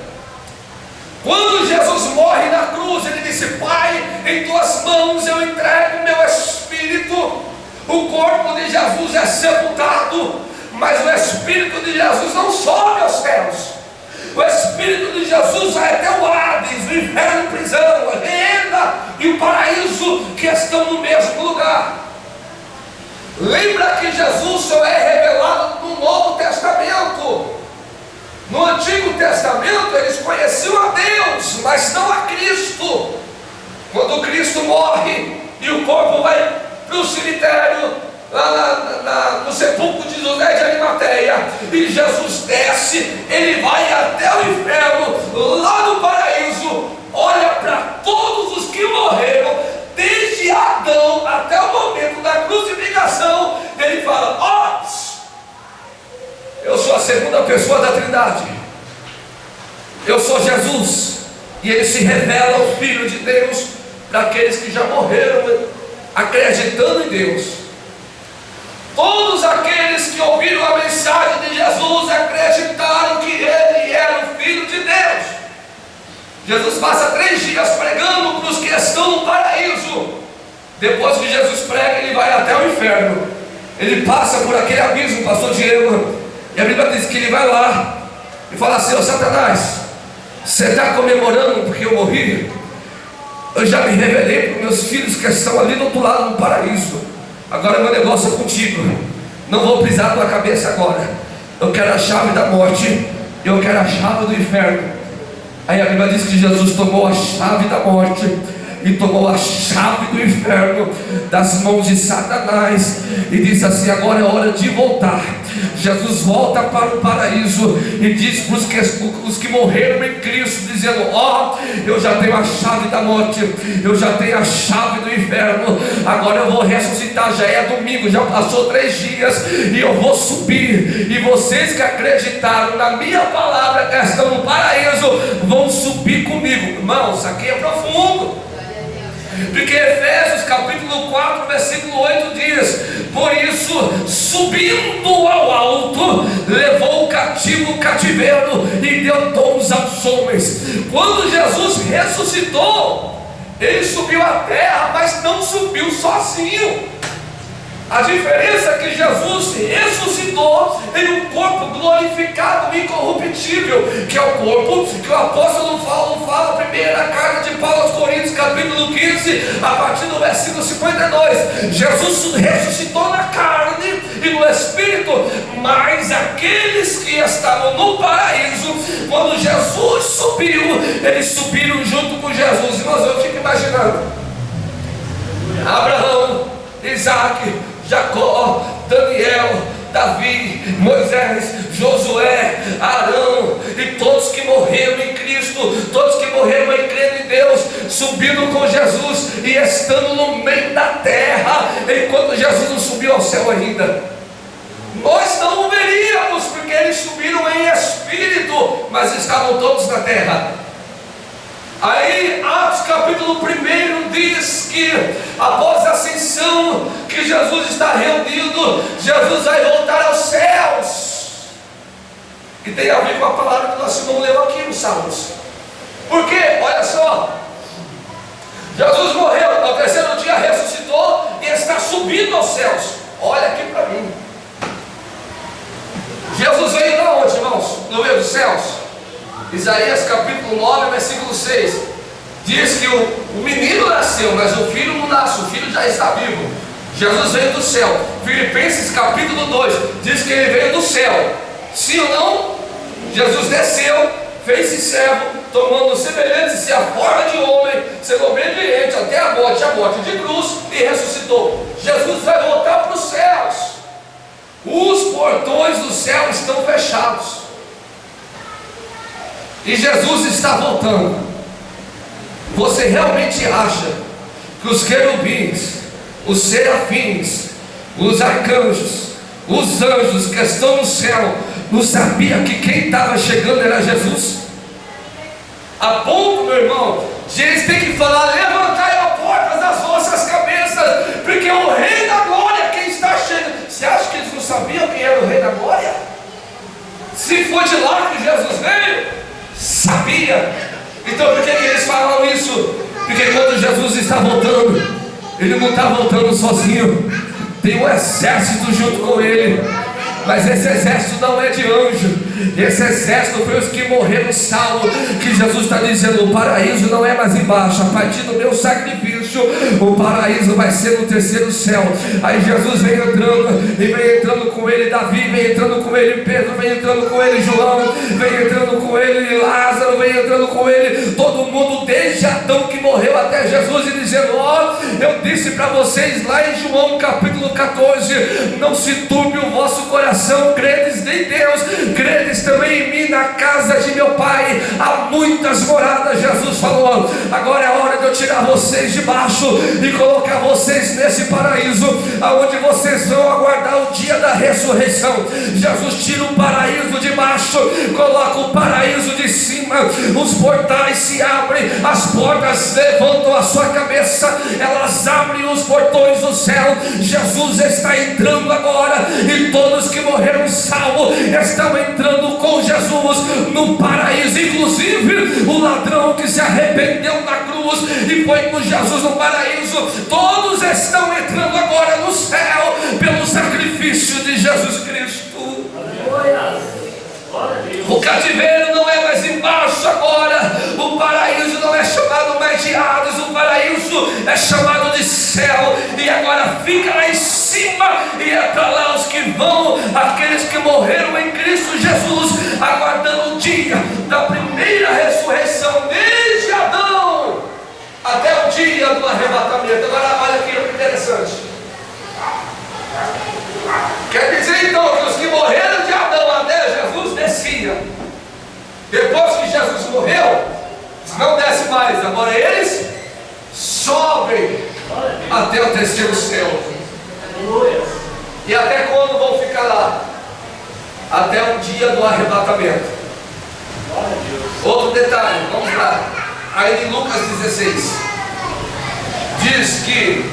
Quando Jesus morre na cruz, ele disse: Pai, em tuas mãos eu entrego o meu espírito. O corpo de Jesus é sepultado, mas o espírito de Jesus não sobe aos céus. O Espírito de Jesus vai até o Hades, o inferno, a prisão, a renda e o paraíso, que estão no mesmo lugar. Lembra que Jesus só é revelado no Novo Testamento. No Antigo Testamento eles conheciam a Deus, mas não a Cristo. Quando Cristo morre e o corpo vai para o cemitério, lá no sepulcro de José de Arimateia, e Jesus desce, ele vai até o inferno, lá no paraíso, olha para todos os que morreram, desde Adão até o momento da crucificação, ele fala: eu sou a segunda pessoa da Trindade, eu sou Jesus. E ele se revela o Filho de Deus para aqueles que já morreram acreditando em Deus. Todos aqueles que ouviram a mensagem de Jesus acreditaram que ele era o Filho de Deus. Jesus passa 3 dias pregando para os que estão no paraíso. Depois que Jesus prega, ele vai até o inferno. Ele passa por aquele abismo, pastor Diego, e a Bíblia diz que ele vai lá e fala assim: ô Satanás, você está comemorando porque eu morri? Eu já me revelei para os meus filhos que estão ali do outro lado no paraíso. Agora meu negócio é contigo. Não vou pisar na tua cabeça agora. Eu quero a chave da morte, eu quero a chave do inferno. Aí a Bíblia diz que Jesus tomou a chave da morte e tomou a chave do inferno das mãos de Satanás, e disse assim: agora é hora de voltar. Jesus volta para o paraíso e diz para os que morreram em Cristo, dizendo: eu já tenho a chave da morte, eu já tenho a chave do inferno, agora eu vou ressuscitar. Já é domingo, já passou 3 dias, e eu vou subir, e vocês que acreditaram na minha palavra, que estão no paraíso, vão subir comigo. Irmãos, isso aqui é profundo. Porque Efésios capítulo 4 versículo 8 diz: por isso, subindo ao alto, levou o cativo o cativeiro e deu dons aos homens. Quando Jesus ressuscitou, ele subiu à terra, mas não subiu sozinho. A diferença é que Jesus ressuscitou em um corpo glorificado, incorruptível, que é o corpo que o apóstolo Paulo fala, primeira carta de Paulo aos Coríntios, capítulo 15, a partir do versículo 52. Jesus ressuscitou na carne e no espírito, mas aqueles que estavam no paraíso, quando Jesus subiu, eles subiram junto com Jesus. Irmãos, eu fico imaginando Abraão, Isaac, Jacó, Daniel, Davi, Moisés, Josué, Arão e todos que morreram em Cristo, todos que morreram em crer em Deus, subindo com Jesus e estando no meio da terra, enquanto Jesus não subiu ao céu ainda. Nós não o veríamos, porque eles subiram em espírito, mas estavam todos na terra. Aí Atos capítulo 1 diz que após a ascensão, que Jesus está reunido, Jesus vai voltar aos céus, que tem a ver com a palavra que nós não leu aqui nos Salmos. Porque, olha só, Jesus morreu, ao terceiro dia ressuscitou e está subindo aos céus. Olha aqui para mim, Jesus veio de onde, irmãos? No meio dos céus. Isaías capítulo 9, versículo 6 diz que o menino nasceu, mas o filho não nasce, o filho já está vivo. Jesus veio do céu. Filipenses capítulo 2 diz que ele veio do céu. Sim ou não? Jesus desceu, fez-se servo, tomando semelhança a forma de homem, sendo obediente até a morte de cruz, e ressuscitou. Jesus vai voltar para os céus. Os portões do céu estão fechados e Jesus está voltando. Você realmente acha que os querubins, os serafins, os arcanjos, os anjos que estão no céu não sabiam que quem estava chegando era Jesus? A ponto, meu irmão, de eles têm que falar: levantai a porta das vossas cabeças, porque o Rei da Glória quem está chegando. Você acha que eles não sabiam quem era o Rei da Glória? Se foi de lá que Jesus veio, sabia. Então por que eles falam isso? Porque quando Jesus está voltando, ele não está voltando sozinho, tem um exército junto com ele. Mas esse exército não é de anjo, esse exército foi os que morreram salvos. Que Jesus está dizendo: o paraíso não é mais embaixo, a partir do meu sacrifício, o paraíso vai ser no terceiro céu. Aí Jesus vem entrando, e vem entrando com ele Davi, vem entrando com ele Pedro, vem entrando com ele João, vem entrando com ele Lázaro, vem entrando com ele todo mundo, desde Adão que morreu até Jesus, e dizendo: ó, eu disse para vocês lá em João capítulo 14, não se turbe o vosso coração, credes em Deus, credes também em mim. Na casa de meu pai há muitas moradas. Jesus falou: agora é a hora de eu tirar vocês de baixo e colocar vocês nesse paraíso, aonde vocês vão aguardar o dia da ressurreição. Jesus tira o paraíso de baixo, coloca o paraíso de cima, os portais se abrem, as portas levantam a sua cabeça, elas abrem os portões do céu. Jesus está entrando agora, e todos que morreram salvos estão entrando com Jesus no paraíso, inclusive o ladrão que se arrependeu na cruz e foi com Jesus no paraíso. Todos estão entrando agora no céu pelo sacrifício de Jesus Cristo. O cativeiro não é mais embaixo agora, o paraíso não é chamado mais de Hades, o paraíso é chamado de céu, e agora fica lá em cima, e é para lá os que vão, aqueles que morreram em Cristo Jesus, aguardando o dia da primeira ressurreição, desde Adão até o dia do arrebatamento. Agora olha aqui que interessante, quer dizer então que os que morreram de Adão até Jesus desciam. Depois que Jesus morreu, não desce mais, agora eles sobem até o terceiro céu. E até quando vão ficar lá? Até o dia do arrebatamento. Outro detalhe, vamos lá. Aí em Lucas 16 diz que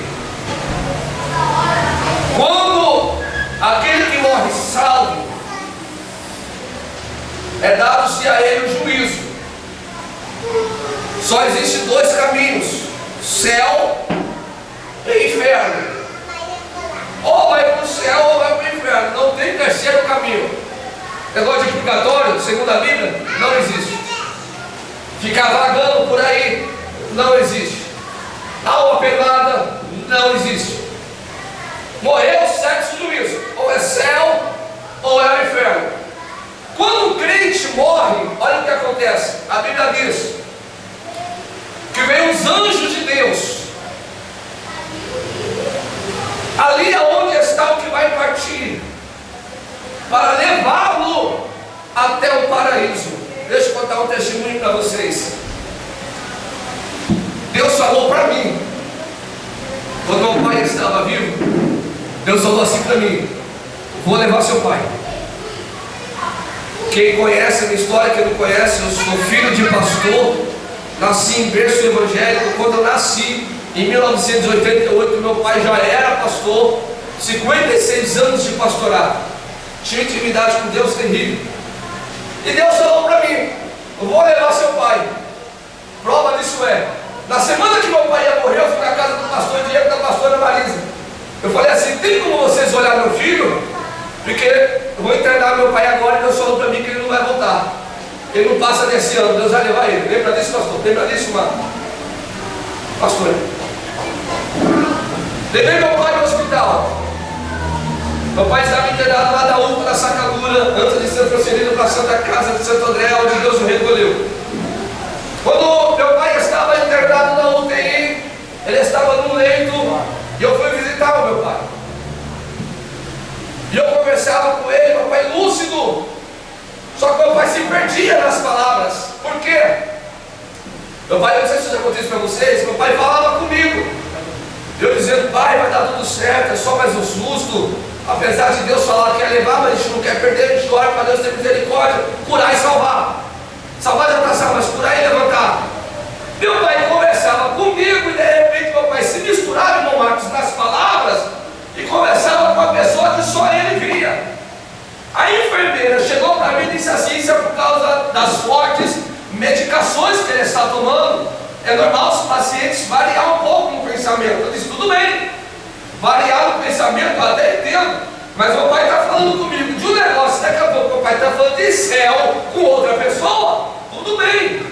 quando aquele que morre salvo, é dado-se a ele o juízo. Só existem dois caminhos: céu e inferno. Ou vai para o céu ou vai para o inferno. Não tem terceiro caminho. Negócio de purgatório, segundo a Bíblia, não existe. Ficar vagando por aí, não existe. a Bíblia diz que veio os anjos de Deus, ali aonde está o que vai partir, para levá-lo até o paraíso. Deixa eu contar um testemunho para vocês. Deus falou para mim, quando meu pai estava vivo, Deus falou assim para mim: vou levar seu pai. Quem conhece a minha história, quem não conhece, eu sou filho de pastor, nasci em berço evangélico. Quando eu nasci, em 1988, meu pai já era pastor, 56 anos de pastorado, tinha intimidade com Deus terrível. E Deus falou para mim: eu vou levar seu pai. Prova disso é, na semana que meu pai ia morrer, eu fui na casa do pastor Diego e da pastora Marisa. Eu falei assim: tem como vocês olhar meu filho? Porque eu vou internar meu pai agora, e Deus falou para mim que ele não vai voltar. Ele não passa desse ano, Deus vai levar ele. Lembra disso, pastor? Lembra disso, mano? Pastor, levei meu pai no hospital. Meu pai estava internado lá da UPA, da Sacadura, antes de ser transferido para a Santa Casa de Santo André, onde Deus o recolheu. Quando meu pai estava internado na UTI, ele estava num leito, e eu fui visitar o meu pai. E eu conversava com ele, meu pai lúcido. Só que meu pai se perdia nas palavras. Por quê? Meu pai, eu não sei se isso já aconteceu para vocês, meu pai falava comigo. Eu dizendo: pai, vai dar tudo certo, é só mais um susto. Apesar de Deus falar que ia levar, mas a gente não quer perder, a gente ora para Deus ter misericórdia, curar e salvar. Salvar já está salvo, mas curar e levantar. Meu pai conversava comigo e de repente meu pai se misturava, irmão Marcos, nas palavras e conversava com a pessoa que só ele via. A enfermeira chegou para mim e disse assim: isso é por causa das fortes medicações que ele está tomando. É normal os pacientes variar um pouco no pensamento. Eu disse: tudo bem, variar no pensamento eu até entendo, mas meu pai está falando comigo de um negócio, daqui a pouco meu pai está falando de céu com outra pessoa. Tudo bem,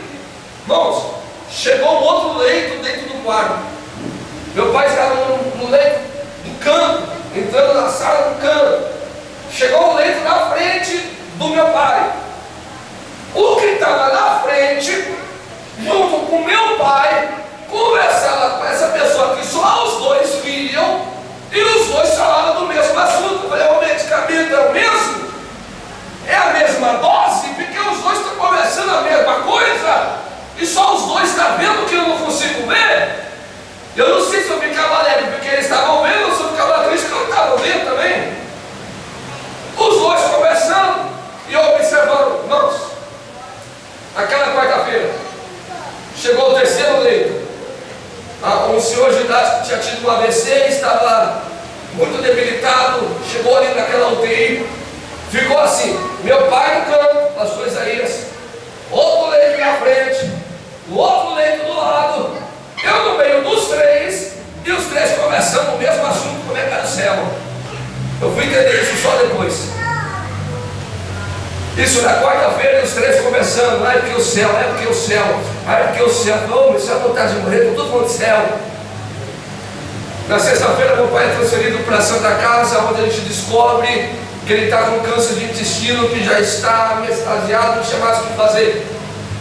irmãos. Chegou um outro leito dentro do quarto. Meu pai estava no leito do canto, entrando na sala do canto. Chegou um leito na frente do meu pai. O que estava na frente, junto com meu pai, conversava com essa pessoa que só os dois viam, e os dois falavam do mesmo assunto. Eu falei: o medicamento é o mesmo? É a mesma dose? Porque os dois estão conversando a mesma coisa, e só os dois estão vendo que eu não consigo ver. Eu não sei se eu ficava alegre porque eles estavam vendo, ou se eu ficava triste porque eu estava vendo também. Os dois conversando e eu observando. Irmãos, naquela quarta-feira chegou o terceiro leito. Um senhor de idade que tinha tido um AVC, estava muito debilitado, chegou ali naquela UTI, ficou assim, meu pai no canto, pastor Isaías, outro leito na frente, o outro leito do lado, eu no meio dos três, e os três conversando o mesmo assunto: como é que era o céu. Eu fui entender isso só depois. Isso na quarta-feira, os três conversando: é porque o céu, é porque o céu, é porque o céu. Não, meu céu, vontade de morrer, estou todo mundo do céu. Na sexta-feira, meu pai é transferido para a Santa Casa, onde a gente descobre que ele está com câncer de intestino, que já está mestasiado, não tinha mais o que fazer.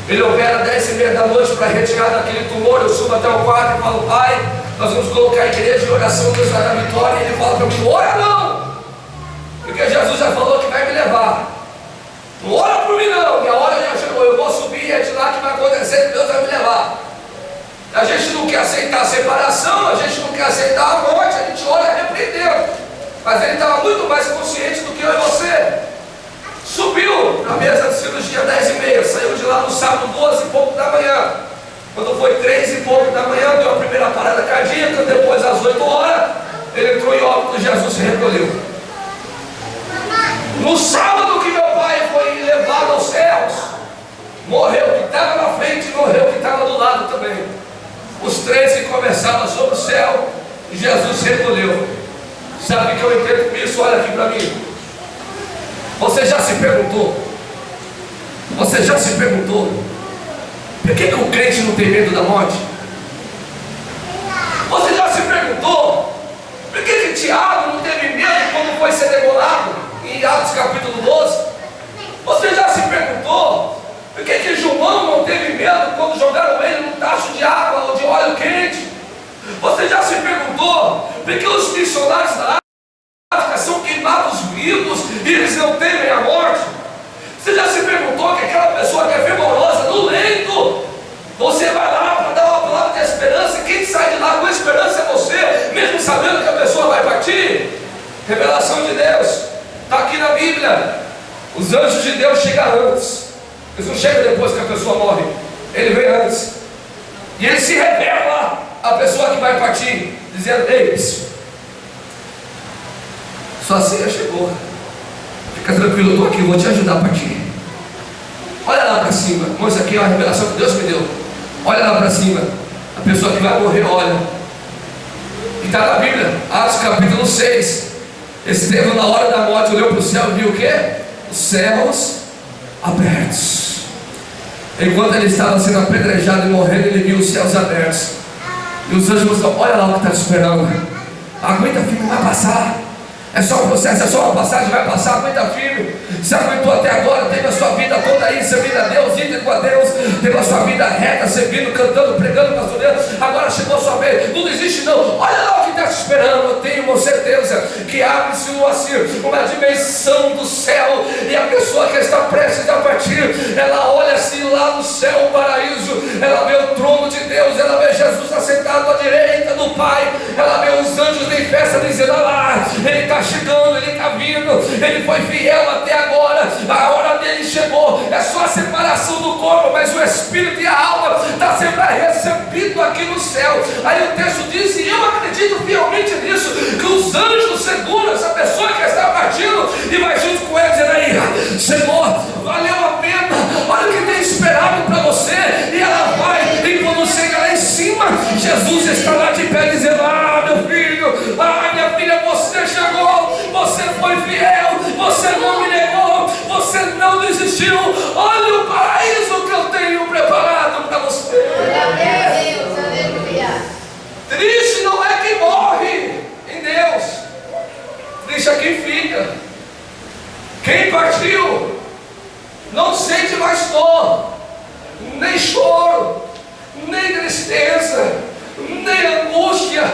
Ele opera 10h30 da noite para retirar daquele tumor. Eu subo até o quarto e falo: pai, nós vamos colocar a igreja em oração, Deus vai dar vitória. E ele fala para mim: ora não, porque Jesus já falou que vai me levar. Não ora por mim não, minha hora já chegou, eu vou subir, é de lá que vai acontecer, que Deus vai me levar. A gente não quer aceitar a separação, a gente não quer aceitar a morte, a gente ora repreendendo. Mas ele estava muito mais consciente do que eu e você. Subiu na mesa de cirurgia 10h30, saiu de lá no sábado 12 e pouco da manhã. Quando foi 3 e pouco da manhã, deu a primeira parada cardíaca. Depois às 8 horas, ele entrou em óbito, Jesus se recolheu. No sábado que meu pai foi levado aos céus, morreu o que estava na frente e morreu o que estava do lado também. Os três que conversavam sobre o céu, e Jesus se recolheu. Sabe o que eu entendo com isso? Olha aqui para mim. Você já se perguntou? Você já se perguntou? Por que o crente não tem medo da morte? Você já se perguntou? Por que Tiago não teve medo quando foi ser degolado em Atos capítulo 12? Você já se perguntou? Por que João não teve missionários da África são queimados vivos e eles não temem a morte. Você já se perguntou que aquela pessoa que é fervorosa no leito, você vai lá para dar uma palavra de esperança, e quem sai de lá com esperança é você, mesmo sabendo que a pessoa vai partir? Revelação de Deus, está aqui na Bíblia. Os anjos de Deus chegam antes, eles não chegam depois que a pessoa morre, ele vem antes, e ele se revela à pessoa que vai partir, dizendo: ei, sua ceia chegou, fica tranquilo, eu estou aqui, vou te ajudar a partir. Olha lá para cima, irmãos, aqui é uma revelação que Deus me deu. Olha lá para cima, a pessoa que vai morrer olha, e está na Bíblia, Atos capítulo 6. Estevão, na hora da morte, olhou para o céu e viu o quê? Os céus abertos. Enquanto ele estava sendo apedrejado e morrendo, ele viu os céus abertos, e os anjos falaram: olha lá o que está te esperando, aguenta firme, vai passar. É só um processo, é só uma passagem, vai passar, aguenta firme. Você aguentou até agora, teve a sua vida toda aí, servindo a Deus, íntegro a Deus, teve a sua vida reta, servindo, cantando, pregando, pastoreando. Agora chegou a sua vez, não desiste não. Olha lá o que está te esperando. Eu tenho uma certeza que abre-se uma dimensão do céu, e a pessoa que está prestes a partir, ela olha assim lá no céu, o paraíso, ela vê o trono de Deus, ela vê Jesus assentado à direita do Pai, ela vê os anjos em festa dizendo: olha lá, ele está chegando, ele está vindo, ele foi fiel até agora, a hora dele chegou. É só a separação do corpo, mas o espírito e a alma está sendo recebido aqui no céu. Aí o texto diz, e eu acredito fielmente nisso, que os anjos seguram essa pessoa que está partindo e vai junto com ele dizendo: aí, Senhor, valeu a pena, olha o que tem esperado para você. E ela vai, e quando chega lá em cima, Jesus está lá de pé dizendo: ah, meu filho, ah, minha filha, você chegou, você foi fiel, você não me negou, você não desistiu. Olha o paraíso que eu tenho preparado para você. Deus, aleluia. Triste não é quem morre em Deus, triste é quem fica. Quem partiu não sente mais dor, nem choro, nem tristeza, nem angústia,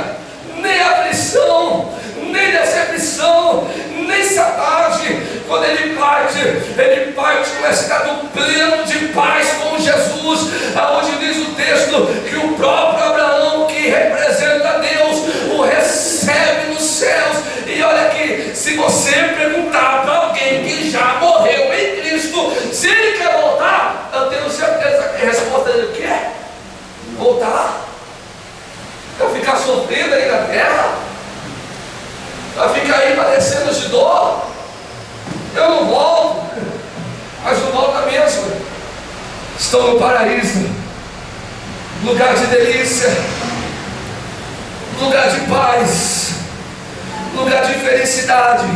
nem aflição, nem decepção, nem saudade. Quando ele parte com esse estado pleno de paz com Jesus, aonde diz o texto que o próprio Abraão, que representa Deus, o recebe nos céus. E olha aqui, se você perguntar para alguém que já morreu em Cristo se ele quer voltar, eu tenho certeza que a resposta dele quer voltar. Vai ficar sofrendo aí na terra, vai ficar aí padecendo de dor. Eu não volto, mas não volta mesmo. Estou no paraíso, lugar de delícia, lugar de paz, lugar de felicidade.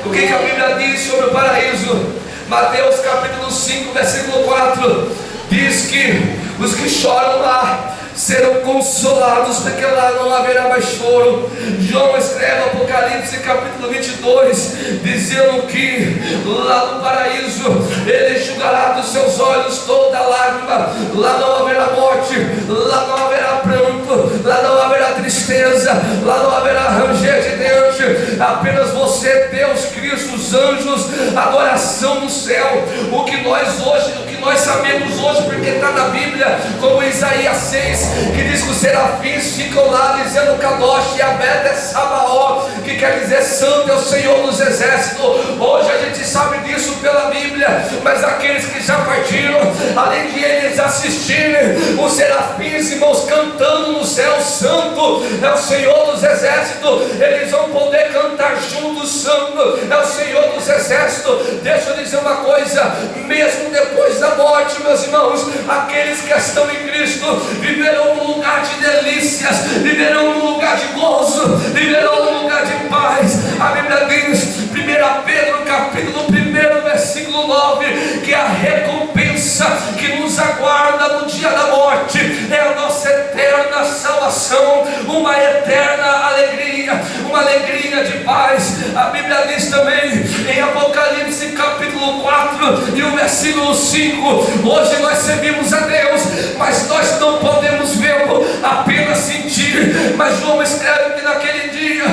O que a Bíblia diz sobre o paraíso? Mateus capítulo 5, versículo 4 diz que os que choram lá serão consolados, porque lá não haverá mais choro. João escreve Apocalipse capítulo 22 dizendo que lá no paraíso ele enxugará dos seus olhos toda lágrima. Lá não haverá morte, lá não haverá pranto, lá não haverá tristeza, lá não haverá ranger de dente. Apenas você, Deus, Cristo, os anjos, adoração no céu. O que nós sabemos hoje, porque está na Bíblia, como Isaías 6, que diz que os serafins ficam lá dizendo: Kadosh, Yahvé, Sabaó, que quer dizer santo é o Senhor dos exércitos. Hoje a gente sabe disso pela Bíblia, mas aqueles que já partiram, além de eles assistirem os serafins, irmãos, cantando no céu: santo é o Senhor dos exércitos, eles vão poder cantar juntos: santo é o Senhor dos exércitos. Deixa eu dizer uma coisa, mesmo depois da morte, meus irmãos, aqueles que estão em Cristo viverão num lugar de delícias, viverão num lugar de gozo, viverão num lugar de paz. A Bíblia diz, 1 Pedro capítulo 1, versículo 9, que a recompensa que nos aguarda no dia da morte é a nossa eterna salvação, uma eterna alegria, uma alegria de paz. A Bíblia diz também em Apocalipse capítulo 4 e o versículo 5, hoje nós servimos a Deus, mas nós não podemos vê-lo, apenas sentir. Mas João escreve que naquele dia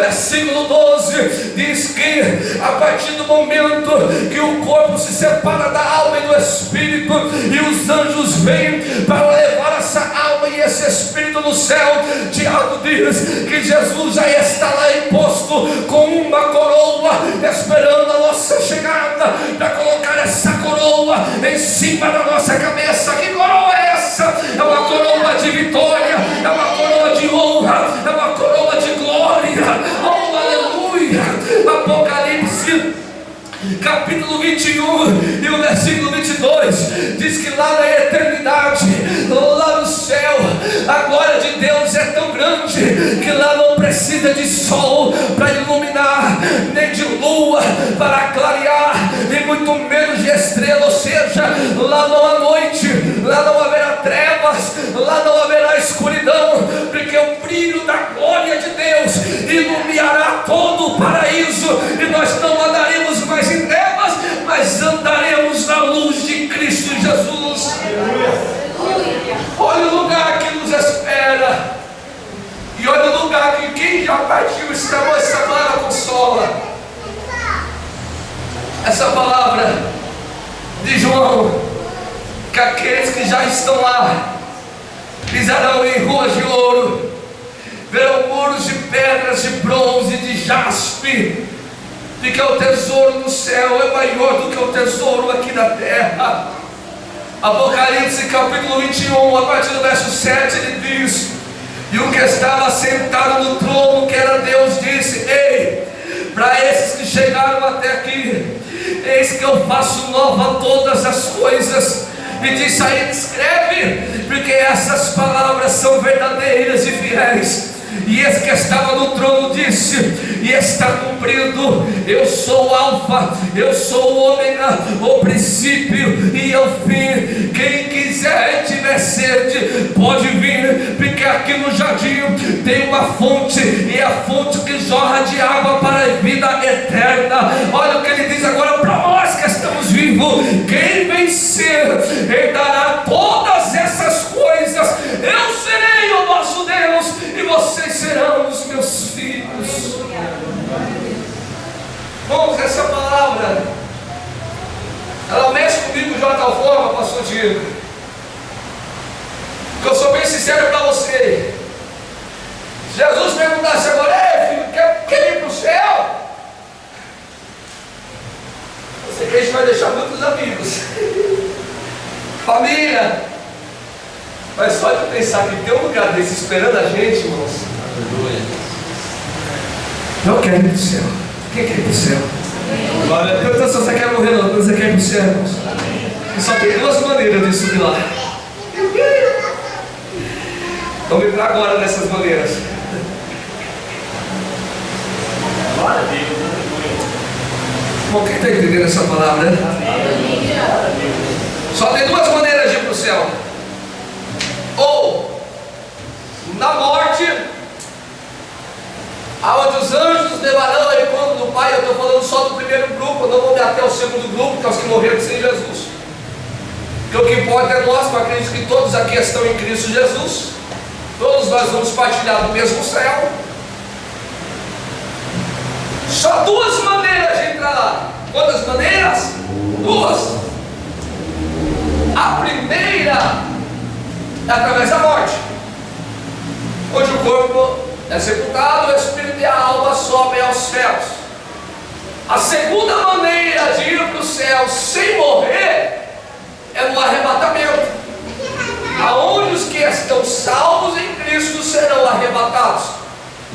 versículo 12 diz que a partir do momento que o corpo se separa da alma e do espírito, e os anjos vêm para levar essa alma e esse espírito no céu, Tiago diz que Jesus já está lá imposto com uma coroa, esperando a nossa chegada, para colocar essa coroa em cima da nossa cabeça. Que coroa é essa? É uma coroa de vitória, é uma coroa de honra, é uma coroa de glória. Oh, aleluia! Apocalipse capítulo 21 e o versículo 22 diz que lá na eternidade, lá no céu, a glória de Deus é tão grande que lá não precisa de sol para iluminar, nem de lua para clarear, e muito menos de estrela. Ou seja, lá não há noite, lá não haverá trevas, lá não haverá escuridão, porque o brilho da glória de Deus iluminará todo o paraíso, e nós não andaremos mais em trevas, mas andaremos na luz de Cristo Jesus. Olha o lugar que nos espera, e olha o lugar que quem já partiu exclamou: essa palavra consola. Essa palavra de João, que aqueles que já estão lá pisarão em ruas de ouro, verão muros de pedras de bronze, de jaspe, porque o tesouro no céu é maior do que o tesouro aqui na terra. Apocalipse capítulo 21, a partir do verso 7, ele diz: e o que estava sentado no trono, que era Deus, disse: ei, para esses que chegaram até aqui, eis que eu faço nova todas as coisas. E diz aí, escreve, porque essas palavras são verdadeiras e fiéis. E esse que estava no trono disse, e está cumprido: eu sou o Alfa, eu sou o Ômega, o princípio e o fim. Quem quiser e tiver sede, pode vir, porque aqui no jardim tem uma fonte, e a fonte que jorra de água para a vida eterna. Olha o que ele diz agora para nós que estamos vivos: quem vencer herdará todas essas coisas. Eu serei o nosso Deus, e vocês serão os meus filhos. Irmãos, essa palavra, ela mexe comigo de uma tal forma, pastor Diego, que eu sou bem sincero para você. Se Jesus perguntasse agora: ei filho, quer ir para o céu? Eu sei que a gente vai deixar muitos amigos, família, mas só de pensar que tem um lugar desse esperando a gente, irmãos. Eu quero ir para o céu. Quem quer ir para o céu? Glória a Deus. Então, se você quer morrer, não, você quer ir para o céu, irmãos? E só tem duas maneiras de subir lá. Vamos entrar agora nessas maneiras. Glória a Deus. Bom, quem está entendendo essa palavra, né? Só tem duas maneiras de ir para o céu: ou na morte, aonde os anjos levarão a encontro do Pai. Eu estou falando só do primeiro grupo, eu não vou me até o segundo grupo, que é os que morreram sem Jesus. Porque o que importa é nós, eu acredito que todos aqui estão em Cristo Jesus, todos nós vamos partilhar do mesmo céu. Só duas maneiras de entrar lá. Quantas maneiras? Duas. A primeira é através da morte, onde o corpo é sepultado, o espírito e a alma sobem aos céus. A segunda maneira de ir para o céu sem morrer é no arrebatamento, aonde os que estão salvos em Cristo serão arrebatados.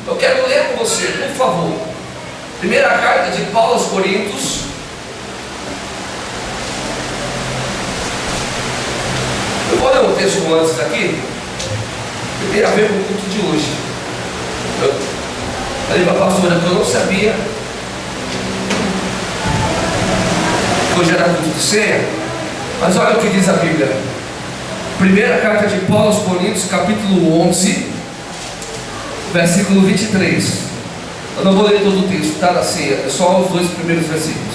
Eu quero ler com você, por favor, primeira carta de Paulo aos Coríntios, eu vou ler um texto antes aqui, que tem a ver com o culto de hoje. Eu falei para a pastora que eu não sabia que hoje era culto de ceia, mas olha o que diz a Bíblia. Primeira carta de Paulo aos Coríntios, capítulo 11, versículo 23. Eu não vou ler todo o texto, está na ceia, é só os dois primeiros versículos.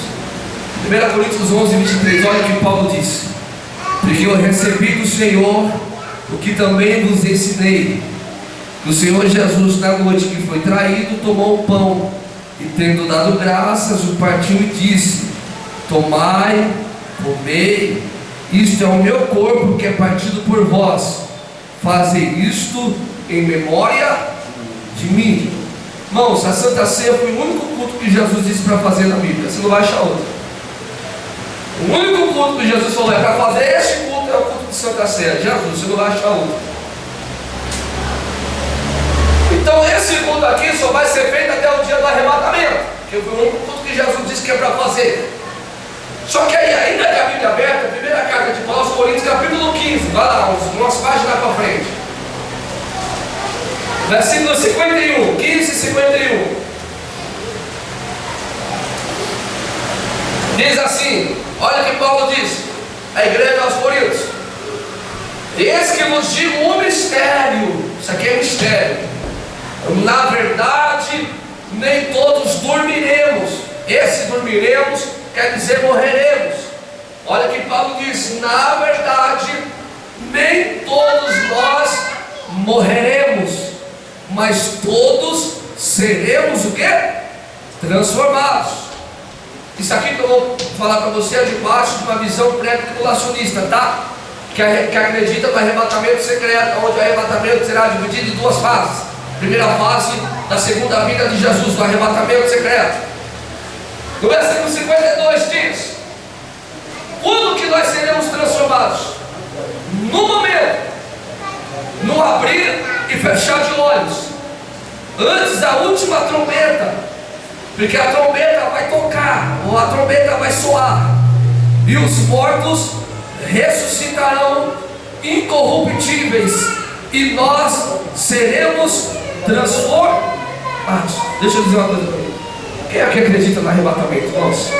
1 Coríntios 11, 23, olha o que Paulo disse: porque eu recebi do Senhor o que também vos ensinei, O Senhor Jesus, na noite que foi traído, tomou o pão e, tendo dado graças, o partiu e disse: tomai, comei, isto é o meu corpo que é partido por vós, fazei isto em memória de mim. Irmãos, a Santa Ceia foi o único culto que Jesus disse para fazer na Bíblia. Você não vai achar outro. O único culto que Jesus falou é para fazer esse culto, é o culto de Santa Ceia. Jesus, você não vai achar outro. Então esse culto aqui só vai ser feito até o dia do arrebatamento, que foi o único culto que Jesus disse que é para fazer. Só que aí, ainda que a Bíblia aberta, a primeira carta de Paulo aos Coríntios, capítulo 15, vai lá, umas páginas para frente. Versículo 51, 15 e 51. Diz assim, olha o que Paulo diz, a igreja aos Coríntios: eis que vos digo um mistério. Isso aqui é mistério. Na verdade, nem todos dormiremos. Esse dormiremos quer dizer morreremos. Olha que Paulo diz: na verdade, nem todos nós morreremos, mas todos seremos o quê? Transformados. Isso aqui que eu vou falar para você é debaixo de uma visão pré-tribulacionista, tá? Que acredita no arrebatamento secreto, onde o arrebatamento será dividido em duas fases. Primeira fase da segunda vinda de Jesus, do arrebatamento secreto. No versículo 52 diz: quando que nós seremos transformados? No momento, no abrir e fechar de olhos, antes da última trombeta, porque a trombeta vai tocar, ou a trombeta vai soar, e os mortos ressuscitarão incorruptíveis, e nós seremos transformados. Deixa eu dizer uma coisa para mim. Quem aqui acredita no arrebatamento, irmãos?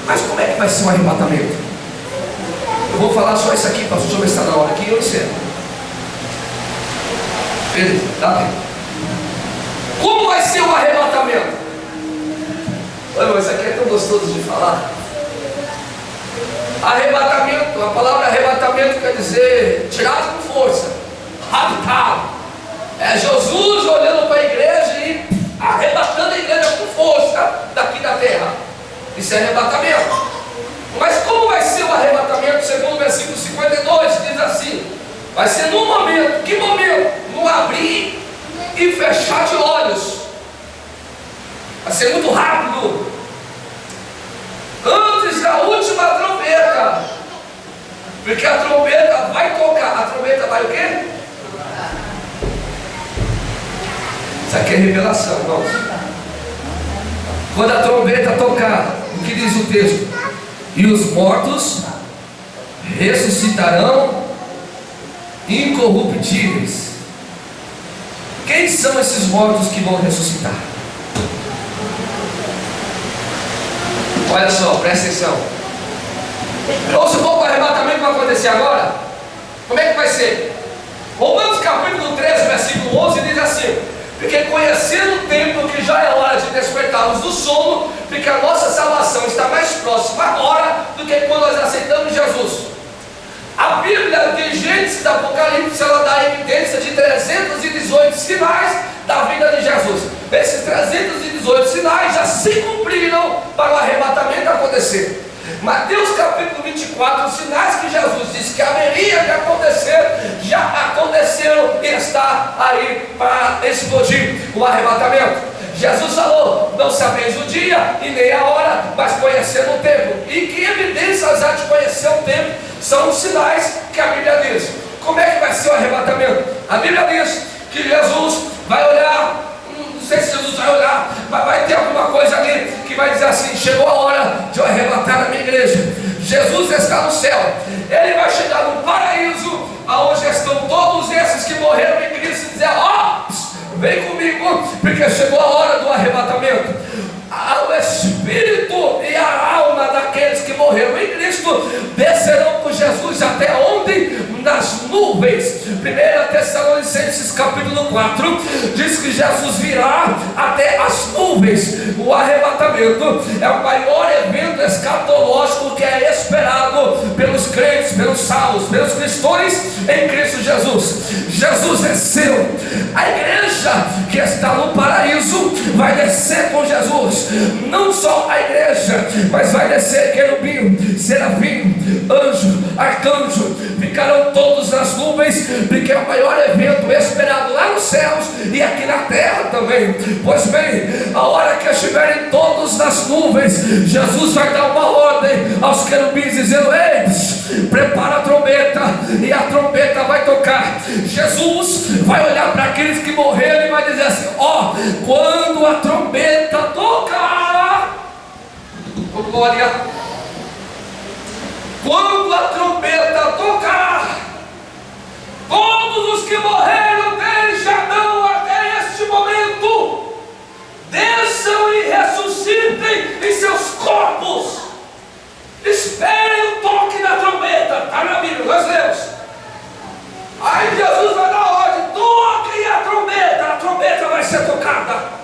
Mas como é que vai ser o arrebatamento? Eu vou falar só isso aqui, pastor, deixa eu ver se está na hora aqui e eu encerro. Beleza, dá tempo. Como vai ser o arrebatamento? Olha, mas isso aqui é tão gostoso de falar. Arrebatamento, a palavra arrebatamento quer dizer tirado com força, raptado. É Jesus olhando para a igreja e arrebatando a igreja com força daqui da terra. Isso é arrebatamento. Mas como vai ser o arrebatamento? Segundo o versículo 52 diz assim: vai ser no momento. Que momento? No abrir e fechar de olhos. Vai ser muito rápido. Antes da última trombeta. Porque a trombeta vai tocar. A trombeta vai o quê? Isso aqui é revelação, irmãos. Quando a trombeta tocar, o que diz o texto? E os mortos ressuscitarão incorruptíveis. Quem são esses mortos que vão ressuscitar? Olha só, presta atenção. Vamos supor que o arrebatamento vai acontecer agora. Como é que vai ser? Romanos capítulo 13, versículo 11 diz assim: porque conhecendo o tempo que já é hora de despertarmos do sono, porque a nossa salvação está mais próxima agora do que quando nós aceitamos Jesus. A Bíblia de Gênesis e Apocalipse, ela dá evidência de 318 sinais da vida de Jesus. Esses 318 sinais já se cumpriram para o arrebatamento acontecer. Mateus capítulo 24, os sinais que Jesus disse que haveria de acontecer, já aconteceram e está aí para explodir o arrebatamento. Jesus falou: não sabeis o dia e nem a hora, mas conhecendo o tempo. E que evidências há de conhecer o tempo? São os sinais que a Bíblia diz. Como é que vai ser o arrebatamento? A Bíblia diz que Jesus vai olhar, não sei se Jesus vai olhar, mas vai ter alguma coisa ali que vai dizer assim: chegou a hora de eu arrebatar a minha igreja. Jesus está no céu, Ele vai chegar no paraíso, aonde estão todos esses que morreram em Cristo, e dizer: ó, vem comigo, porque chegou a hora do arrebatamento. O espírito e a alma daqueles que morreram em Cristo descerão com Jesus até onde? Nas nuvens, 1 Tessalonicenses capítulo 4 diz que Jesus virá até as nuvens. O arrebatamento é o maior evento escatológico que é esperado pelos crentes, pelos salvos, pelos cristãos em Cristo Jesus. Jesus desceu. A igreja que está no paraíso vai descer com Jesus. Não só a igreja, mas vai descer querubim, serafim, anjo, arcanjo, ficarão todos nas nuvens, porque é o maior evento esperado lá nos céus e aqui na terra também. Pois bem, a hora que estiverem todos nas nuvens, Jesus vai dar uma ordem aos querubins, dizendo: ei, prepara a trombeta, e a trombeta vai tocar. Jesus vai olhar para aqueles que morreram e vai dizer assim: ó, quando a trombeta tocar, oh, glória, quando a trombeta tocar, todos os que morreram desde Adão até este momento desçam e ressuscitem em seus corpos. Esperem o toque da trombeta. Está na Bíblia, nós lemos. Aí Jesus vai dar ordem: toquem a trombeta vai ser tocada.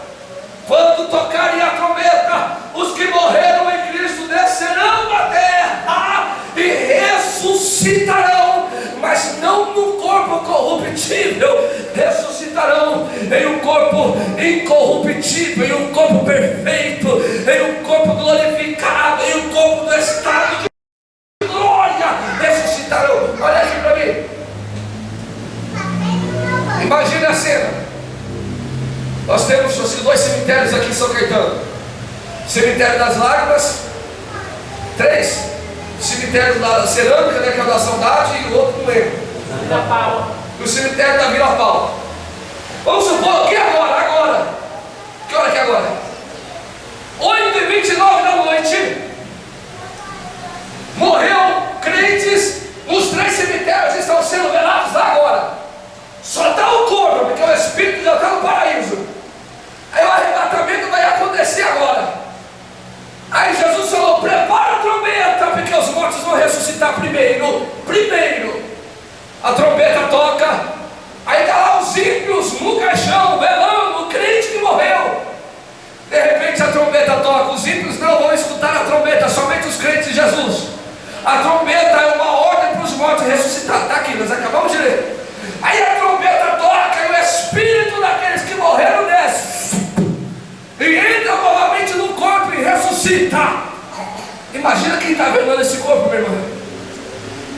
Quando tocarem a trombeta, os que morreram em Cristo descerão da terra e ressuscitarão, mas não no corpo corruptível, ressuscitarão em um corpo incorruptível, em um corpo perfeito, em um corpo glorificado, em um corpo do estado de glória. Ressuscitarão. Olha aqui para mim. Imagina a cena. Nós temos dois cemitérios aqui em São Caetano: cemitério das Lágrimas, 3, cemitério da Cerâmica, né, que é o da Saudade, e o outro não lembro, Vila Paula. o cemitério da Vila Paula. Vamos supor que agora, que hora que é agora? 8h29 da noite, morreu crentes nos 3 cemitérios que estão sendo velados lá agora. Só está o corpo, porque o espírito já está no paraíso. Aí o arrebatamento vai acontecer agora. Aí Jesus falou: prepara a trombeta, porque os mortos vão ressuscitar primeiro. A trombeta toca. Aí está lá os ímpios no caixão, velando o crente que morreu. De repente a trombeta toca. Os ímpios não vão escutar a trombeta, somente os crentes de Jesus. A trombeta é uma ordem para os mortos ressuscitar. Está aqui, nós acabamos de ler. Aí a trombeta toca e o espírito daqueles que morreram desce e entra novamente no corpo e ressuscita. Imagina quem está vendo esse corpo, meu irmão.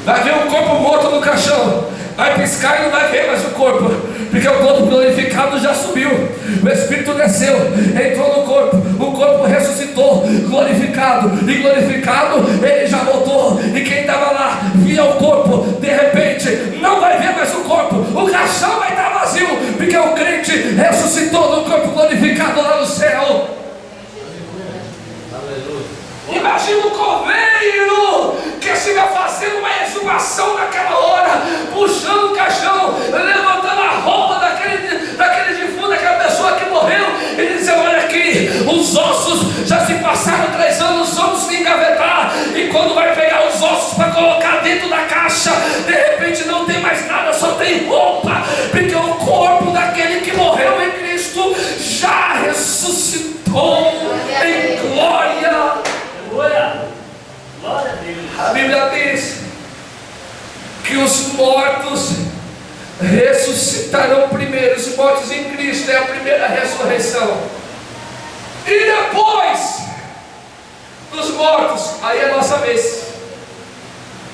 Vai ver um corpo morto no caixão, vai piscar e não vai ver mais o corpo, porque o corpo glorificado já subiu, o espírito desceu, entrou no corpo, o corpo ressuscitou, glorificado, e glorificado ele já voltou. E quem estava lá via o corpo, de repente não vai ver mais o corpo, o caixão vai estar vazio, porque o crente ressuscitou no corpo glorificado lá no céu. Imagina o coveiro que estiver fazendo uma exumação naquela hora, puxando o caixão, levantando a roupa daquele defunto, daquela pessoa que morreu, e dizendo: olha aqui, os ossos já se passaram 3 anos, vamos se engavetar. E quando vai pegar os ossos para colocar dentro da caixa, de repente não tem mais nada, só tem roupa, porque o corpo daquele que morreu em Cristo já ressuscitou em glória. Glória a Deus. A Bíblia diz que os mortos ressuscitarão primeiro. Os mortos em Cristo é a primeira ressurreição. E depois dos mortos, aí é a nossa vez.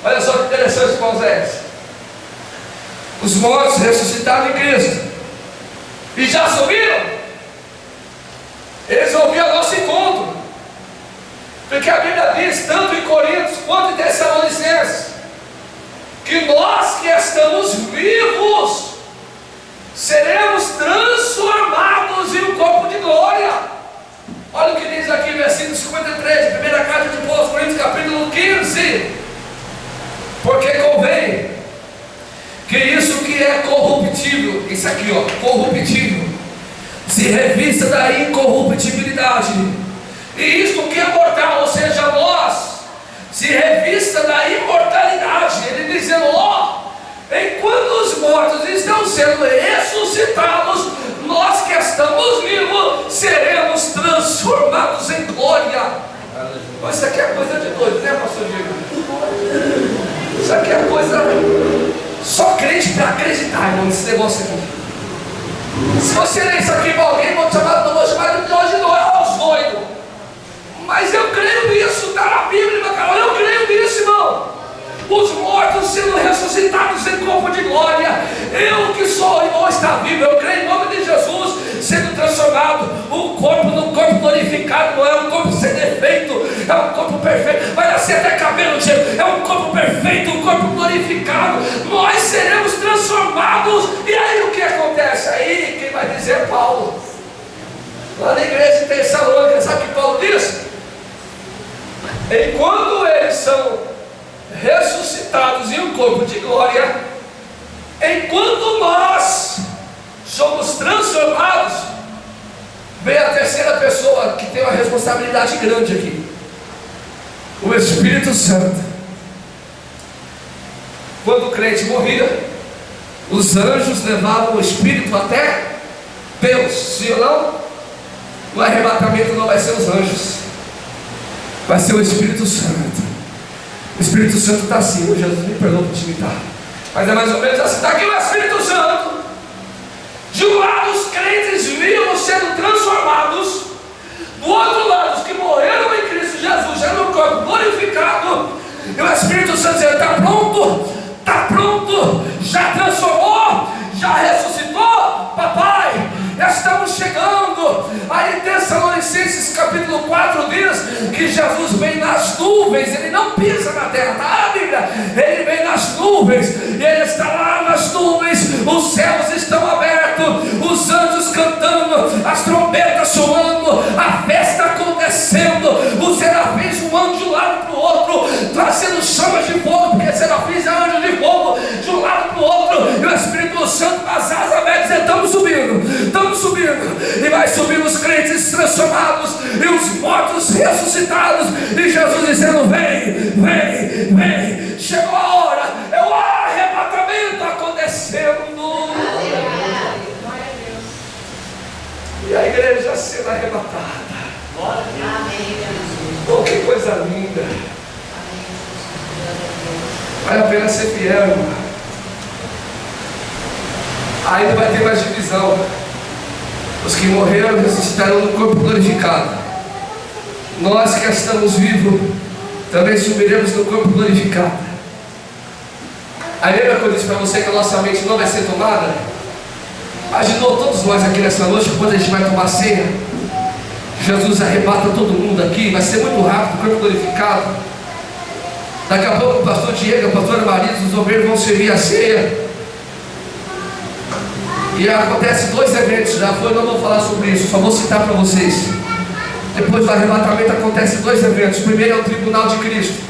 Olha só que interessante, Moisés. Os mortos ressuscitaram em Cristo e já subiram. Eles vão vir ao nosso encontro. Porque a Bíblia diz, tanto em Coríntios quanto em Tessalonicenses, que nós que estamos vivos seremos transformados em um corpo de glória. Olha o que diz aqui, versículo 53, primeira carta de Paulo aos Coríntios, capítulo 15. Porque convém que isso que é corruptível, isso aqui ó, corruptível, se revista da incorruptibilidade. E isto que é mortal, ou seja, nós, se revista da imortalidade. Ele dizendo: ó, enquanto os mortos estão sendo ressuscitados, nós que estamos vivos seremos transformados em glória. Mas isso aqui é coisa de doido, né, pastor Diego? Isso aqui é coisa só crente para acreditar, irmão, nesse negócio aqui. Se você ler isso aqui para alguém, não vou chamar de hoje não, é os doidos. Mas eu creio nisso, está na Bíblia, meu cara, eu creio nisso, irmão. Os mortos sendo ressuscitados em corpo de glória. Eu que sou irmão está vivo, eu creio em nome de Jesus, sendo transformado. O corpo no corpo glorificado, não é um corpo sem defeito, é um corpo perfeito, vai nascer até cabelo, é um corpo perfeito, um corpo glorificado. Nós seremos transformados. E aí o que acontece? Aí quem vai dizer é Paulo. Lá na igreja de Tessalônica, sabe o que Paulo diz? Enquanto eles são ressuscitados em um corpo de glória, enquanto nós somos transformados, vem a terceira pessoa que tem uma responsabilidade grande aqui: o Espírito Santo. Quando o crente morria, os anjos levavam o Espírito até Deus, sim ou não? No arrebatamento não vai ser os anjos, vai ser o Espírito Santo. O Espírito Santo está assim, Jesus me perdoa por te imitar, mas é mais ou menos assim. Está aqui o Espírito Santo. De um lado os crentes viam sendo transformados, do outro lado os que morreram em Cristo Jesus, já no corpo glorificado. E o Espírito Santo dizia: está pronto, já transformou, já ressuscitou, papai, estamos chegando. Aí em Tessalonicenses capítulo 4 diz que Jesus vem nas nuvens, ele não pisa na terra, tá, a Bíblia? Ele vem nas nuvens, e ele está lá nas nuvens, os céus estão abertos, os anjos cantando, as trombetas soando, a festa acontecendo, os serafins voando de um lado para o outro, trazendo chamas de fogo, porque serafins é anjo de fogo, de um lado para o outro, e o Espírito Santo com as asas abertas, estamos subindo, e vai subir os crentes transformados, e os mortos ressuscitados, e Jesus dizendo: vem, chegou a hora, é o arrebatamento acontecendo. E a igreja sendo arrebatada. Oh, que coisa linda. Vale a pena ser fiel, irmão. Ainda vai ter mais divisão. Os que morreram ressuscitaram no corpo glorificado. Nós que estamos vivos também subiremos no corpo glorificado. Aí lembra que eu disse para você que a nossa mente não vai ser tomada? Imaginou todos nós aqui nessa noite, quando a gente vai tomar ceia, Jesus arrebata todo mundo aqui, vai ser muito rápido, o corpo glorificado. Daqui a pouco o pastor Diego, o pastor Marido, os obreiros vão servir a ceia. E acontece dois eventos, já foi, não vou falar sobre isso, só vou citar para vocês. Depois do arrebatamento acontece dois eventos. Primeiro é o tribunal de Cristo.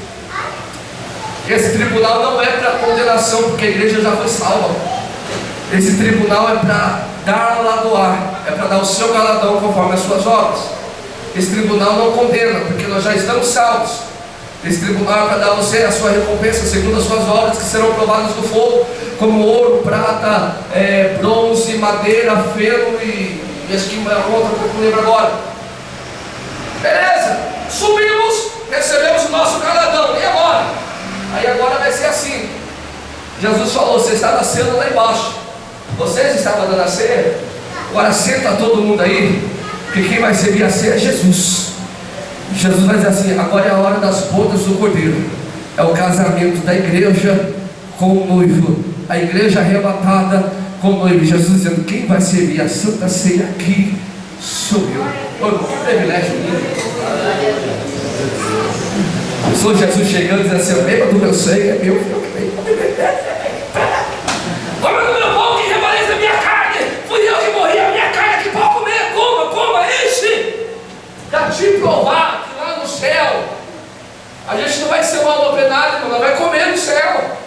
Esse tribunal não é para condenação, porque a igreja já foi salva. Esse tribunal é para dar galardoar, é para dar o seu galardão conforme as suas obras. Esse tribunal não condena, porque nós já estamos salvos. Esse tribunal é para dar a você a sua recompensa segundo as suas obras, que serão provadas no fogo, como ouro, prata, bronze, madeira, feno e acho que uma outra que eu não lembro agora. Beleza, subimos, recebemos o nosso galardão. E agora? Aí agora vai ser assim. Jesus falou: você está nascendo lá embaixo. Vocês estavam dando a ceia. Agora senta todo mundo aí, porque quem vai servir a ceia é Jesus. Jesus vai dizer assim: agora é a hora das bodas do Cordeiro. É o casamento da igreja com o noivo. A igreja arrebatada com o noivo. Jesus dizendo: quem vai servir a Santa Ceia aqui sou eu. Oh, que privilégio lindo. Eu sou Jesus chegando e dizendo assim: beba do meu sangue, é meu filho que vem. Coma do meu pão que revaleza a minha carne. Fui eu que morri, a minha carne aqui para comer. Coma, enche. Para te provar que lá no céu a gente não vai ser mal operado, irmão, nós vai comer no céu.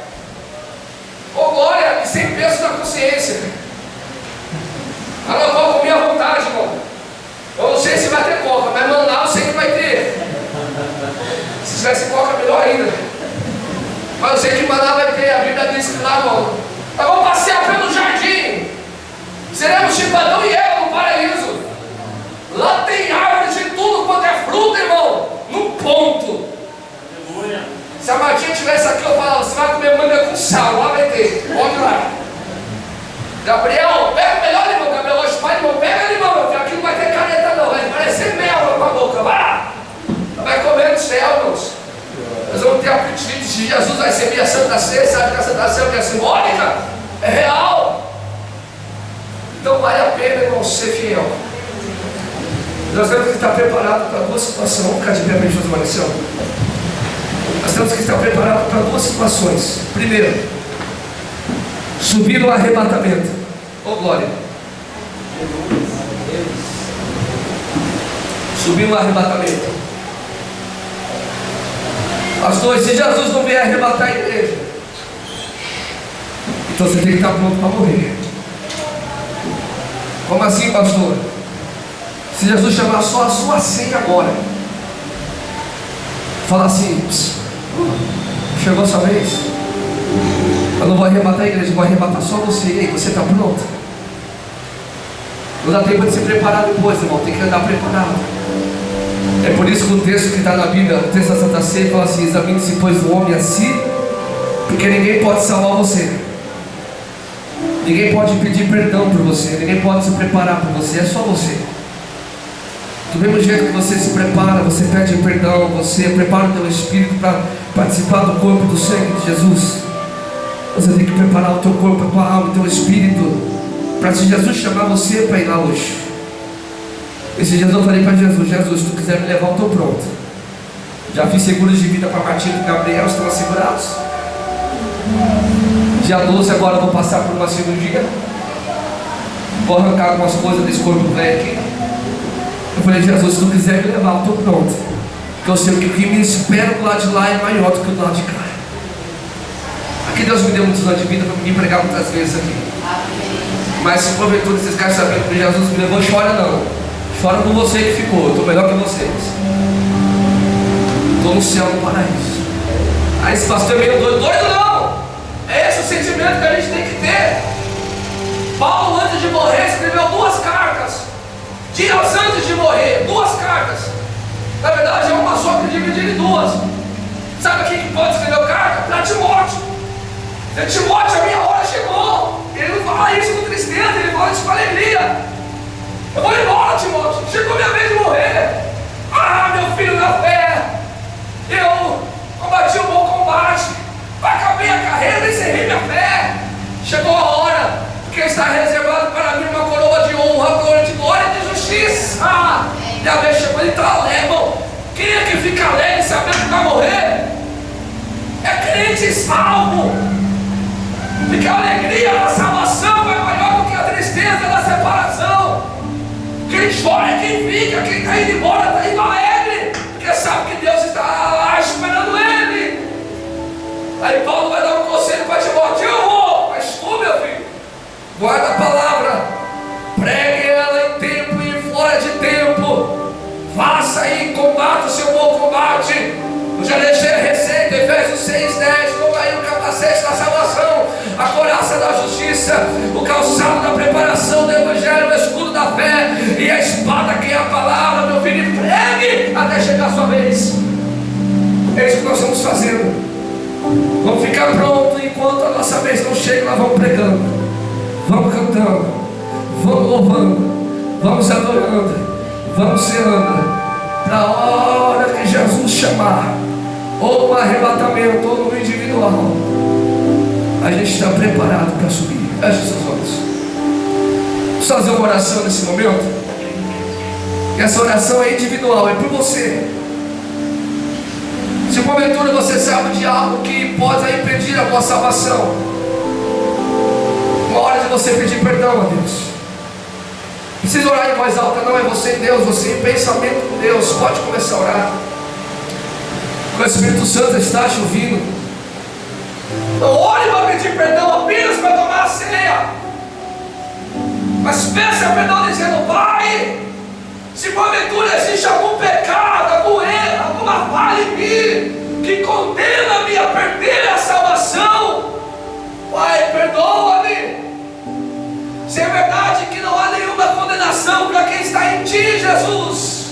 Oh glória, e sem peso na consciência. Eu vou comer à vontade, irmão. Eu não sei se vai ter coca, mas mandar eu sei que vai ter. Se tivesse coca, melhor ainda. Mas eu sei que mandar vai ter. A Bíblia diz Gabriel, pega o melhor limão. Gabriel, hoje pai limão, pega limão, meu filho. Aqui não vai ter caneta não, vai parecer mel com a boca. Vai comer no céu, irmãos. Nós vamos ter apetite. Se Jesus vai receber a Santa Ceia, sabe que a Santa Ceia é simbólica? É real. Então vale a pena, irmão, ser fiel. Nós temos que estar preparados para duas situações. Vamos ficar de pé para a gente fazer uma lição. Nós temos que estar preparados para duas situações. Primeiro, subir no arrebatamento. Oh glória. Subir no arrebatamento. Pastor, se Jesus não vier arrebatar a igreja, então você tem que estar pronto para morrer. Como assim, pastor? Se Jesus chamar só a sua senha agora, fala assim: chegou a sua vez, eu não vou arrebatar a igreja, eu vou arrebatar só você. E aí, você está pronto? Não dá tempo de se preparar depois, irmão, tem que andar preparado. É por isso que o texto que está na Bíblia, o texto da Santa Ceia, fala assim: examine-se pois o homem a si, porque ninguém pode salvar você, ninguém pode pedir perdão por você, ninguém pode se preparar por você, é só você. Do mesmo jeito que você se prepara, você pede perdão, você prepara o teu espírito para participar do corpo do sangue de Jesus, você tem que preparar o teu corpo, a tua alma, o teu espírito, para se Jesus chamar você para ir lá hoje. Esses dias eu falei para Jesus: Jesus, se tu quiser me levar, eu estou pronto. Já fiz seguros de vida para Martinho e Gabriel, estão assegurados. Dia 12 agora eu vou passar por uma cirurgia, vou arrancar algumas coisas desse corpo velho aqui. Eu falei: Jesus, se tu quiser me levar, eu estou pronto, porque eu sei que o que me espera do lado de lá é maior do que o do lado de cá. Aqui Deus me deu muitos anos de vida para me pregar muitas vezes aqui. Mas se porventura vocês querem saber que Jesus me levou, chora não. Chora com você que ficou, eu estou melhor que vocês. Estou no céu, no paraíso. Aí esse pastor é meio doido. Doido não! É esse o sentimento que a gente tem que ter. Paulo, antes de morrer, escreveu 2 cartas. Dias antes de morrer, 2 cartas. Na verdade é uma só que dividiu em 2. Sabe quem que pode escrever carta? Para Timóteo. Timóteo, a minha hora chegou. Ele não fala isso com tristeza, ele fala isso com alegria. Eu vou embora, Timóteo, chegou minha vez de morrer. Meu filho na fé, eu combati um bom combate, acabei a carreira, encerrei minha fé. Chegou a hora, porque está reservado para mim uma coroa de honra, de glória e de justiça. E a vez chegou, ele está alegre, irmão. Quem é que fica alegre sabendo que vai morrer? É crente salvo. Porque a alegria da salvação é maior do que a tristeza da separação. Quem chora é quem fica, quem está indo embora está indo alegre, porque sabe que Deus está lá esperando ele. Aí Paulo vai dar um conselho para Timóteo: eu vou, mas tu, meu filho, guarda a palavra, pregue ela em tempo e fora de tempo, faça aí, combate o seu bom combate. Eu já deixei a receita, Efésios 6:10, toma aí o capacete da salvação, a couraça da justiça, o calçado da preparação do evangelho, o escudo da fé e a espada que é a palavra, meu filho, pregue até chegar a sua vez. É isso que nós estamos fazendo. Vamos ficar prontos enquanto a nossa vez não chega. Nós vamos pregando, vamos cantando, vamos louvando, vamos adorando, vamos ceando, para a hora que Jesus chamar, ou no arrebatamento ou no individual, a gente está preparado para subir. Feche seus olhos. Vamos fazer uma oração nesse momento. E essa oração é individual, é por você. Se porventura você sabe de algo que possa impedir a tua salvação, uma hora de você pedir perdão a Deus. Precisa orar em voz alta, não é você e Deus, você em pensamento com Deus. Pode começar a orar. O Espírito Santo está te ouvindo. Não ore para pedir perdão apenas para tomar a ceia, mas peça perdão dizendo: Pai, se porventura existe algum pecado, algum erro, alguma falha em mim que condena-me a perder a salvação, Pai, perdoa-me. Se é verdade que não há nenhuma condenação para quem está em Ti, Jesus,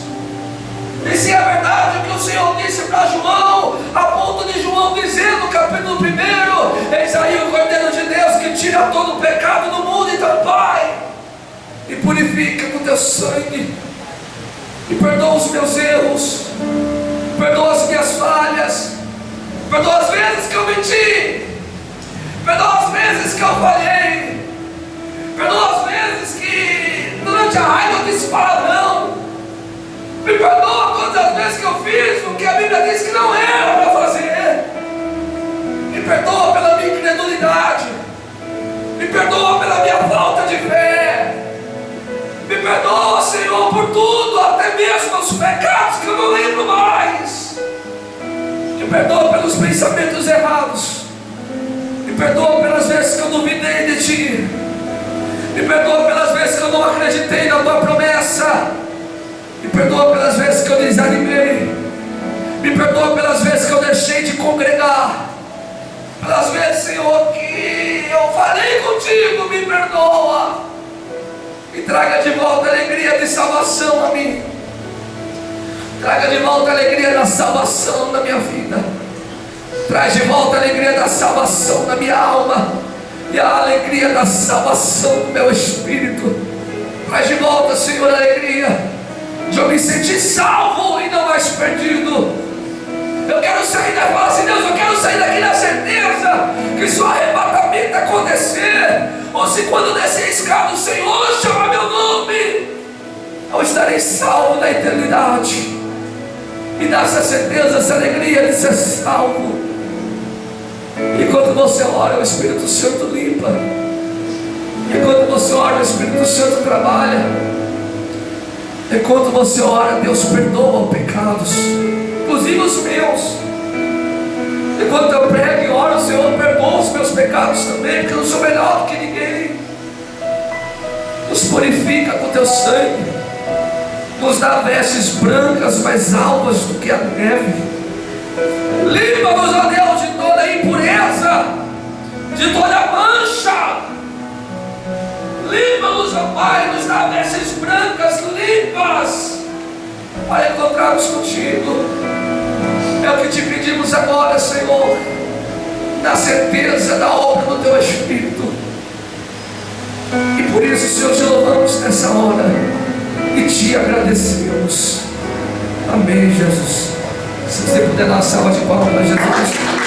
e se é verdade o que o Senhor disse para João, a ponto de João dizer no capítulo 1: eis aí o Cordeiro de Deus que tira todo o pecado do mundo, então purifica com teu sangue, me perdoa os meus erros, perdoa as minhas falhas, perdoa as vezes que eu menti, perdoa as vezes que eu falhei, perdoa as vezes que durante a raiva eu disse palavrão, me perdoa todas as vezes que eu fiz o que a Bíblia diz que não era para fazer, me perdoa pela minha incredulidade, me perdoa pela minha falta de fé, me perdoa, Senhor, por tudo, até mesmo os pecados que eu não lembro mais. Me perdoa pelos pensamentos errados. Me perdoa pelas vezes que eu duvidei de Ti. Me perdoa pelas vezes que eu não acreditei na Tua promessa. Me perdoa pelas vezes que eu desanimei. Me perdoa pelas vezes que eu deixei de congregar. Pelas vezes, Senhor, que eu falei contigo. Me perdoa. E traga de volta a alegria de salvação a mim. Traga de volta a alegria da salvação na minha vida. Traz de volta a alegria da salvação na minha alma. E a alegria da salvação do meu espírito. Traz de volta, Senhor, a alegria de eu me sentir salvo e não mais perdido. Eu quero sair daqui, fala assim, Deus, eu quero sair daqui na certeza que se o arrebatamento acontecer, ou se quando descer a escada o Senhor chamar meu nome, eu estarei salvo na eternidade. Me dá essa certeza, essa alegria de ser salvo. Enquanto você ora, o Espírito Santo limpa. Enquanto você ora, o Espírito Santo trabalha. Enquanto você ora, Deus perdoa pecados, inclusive os meus. Enquanto eu prego e oro, o Senhor perdoa os meus pecados também, porque eu não sou melhor do que ninguém. Nos purifica com teu sangue, nos dá vestes brancas mais alvas do que a neve. Limpa-nos, ó Deus, de toda impureza, de toda mancha. Limpa-nos, ó Pai, nos dá vestes brancas limpas para encontrarmos contigo. É o que te pedimos agora, Senhor, na certeza da obra do teu Espírito. E por isso, Senhor, te louvamos nessa hora e te agradecemos. Amém, Jesus. Se você puder dar uma salva de palmas para Jesus.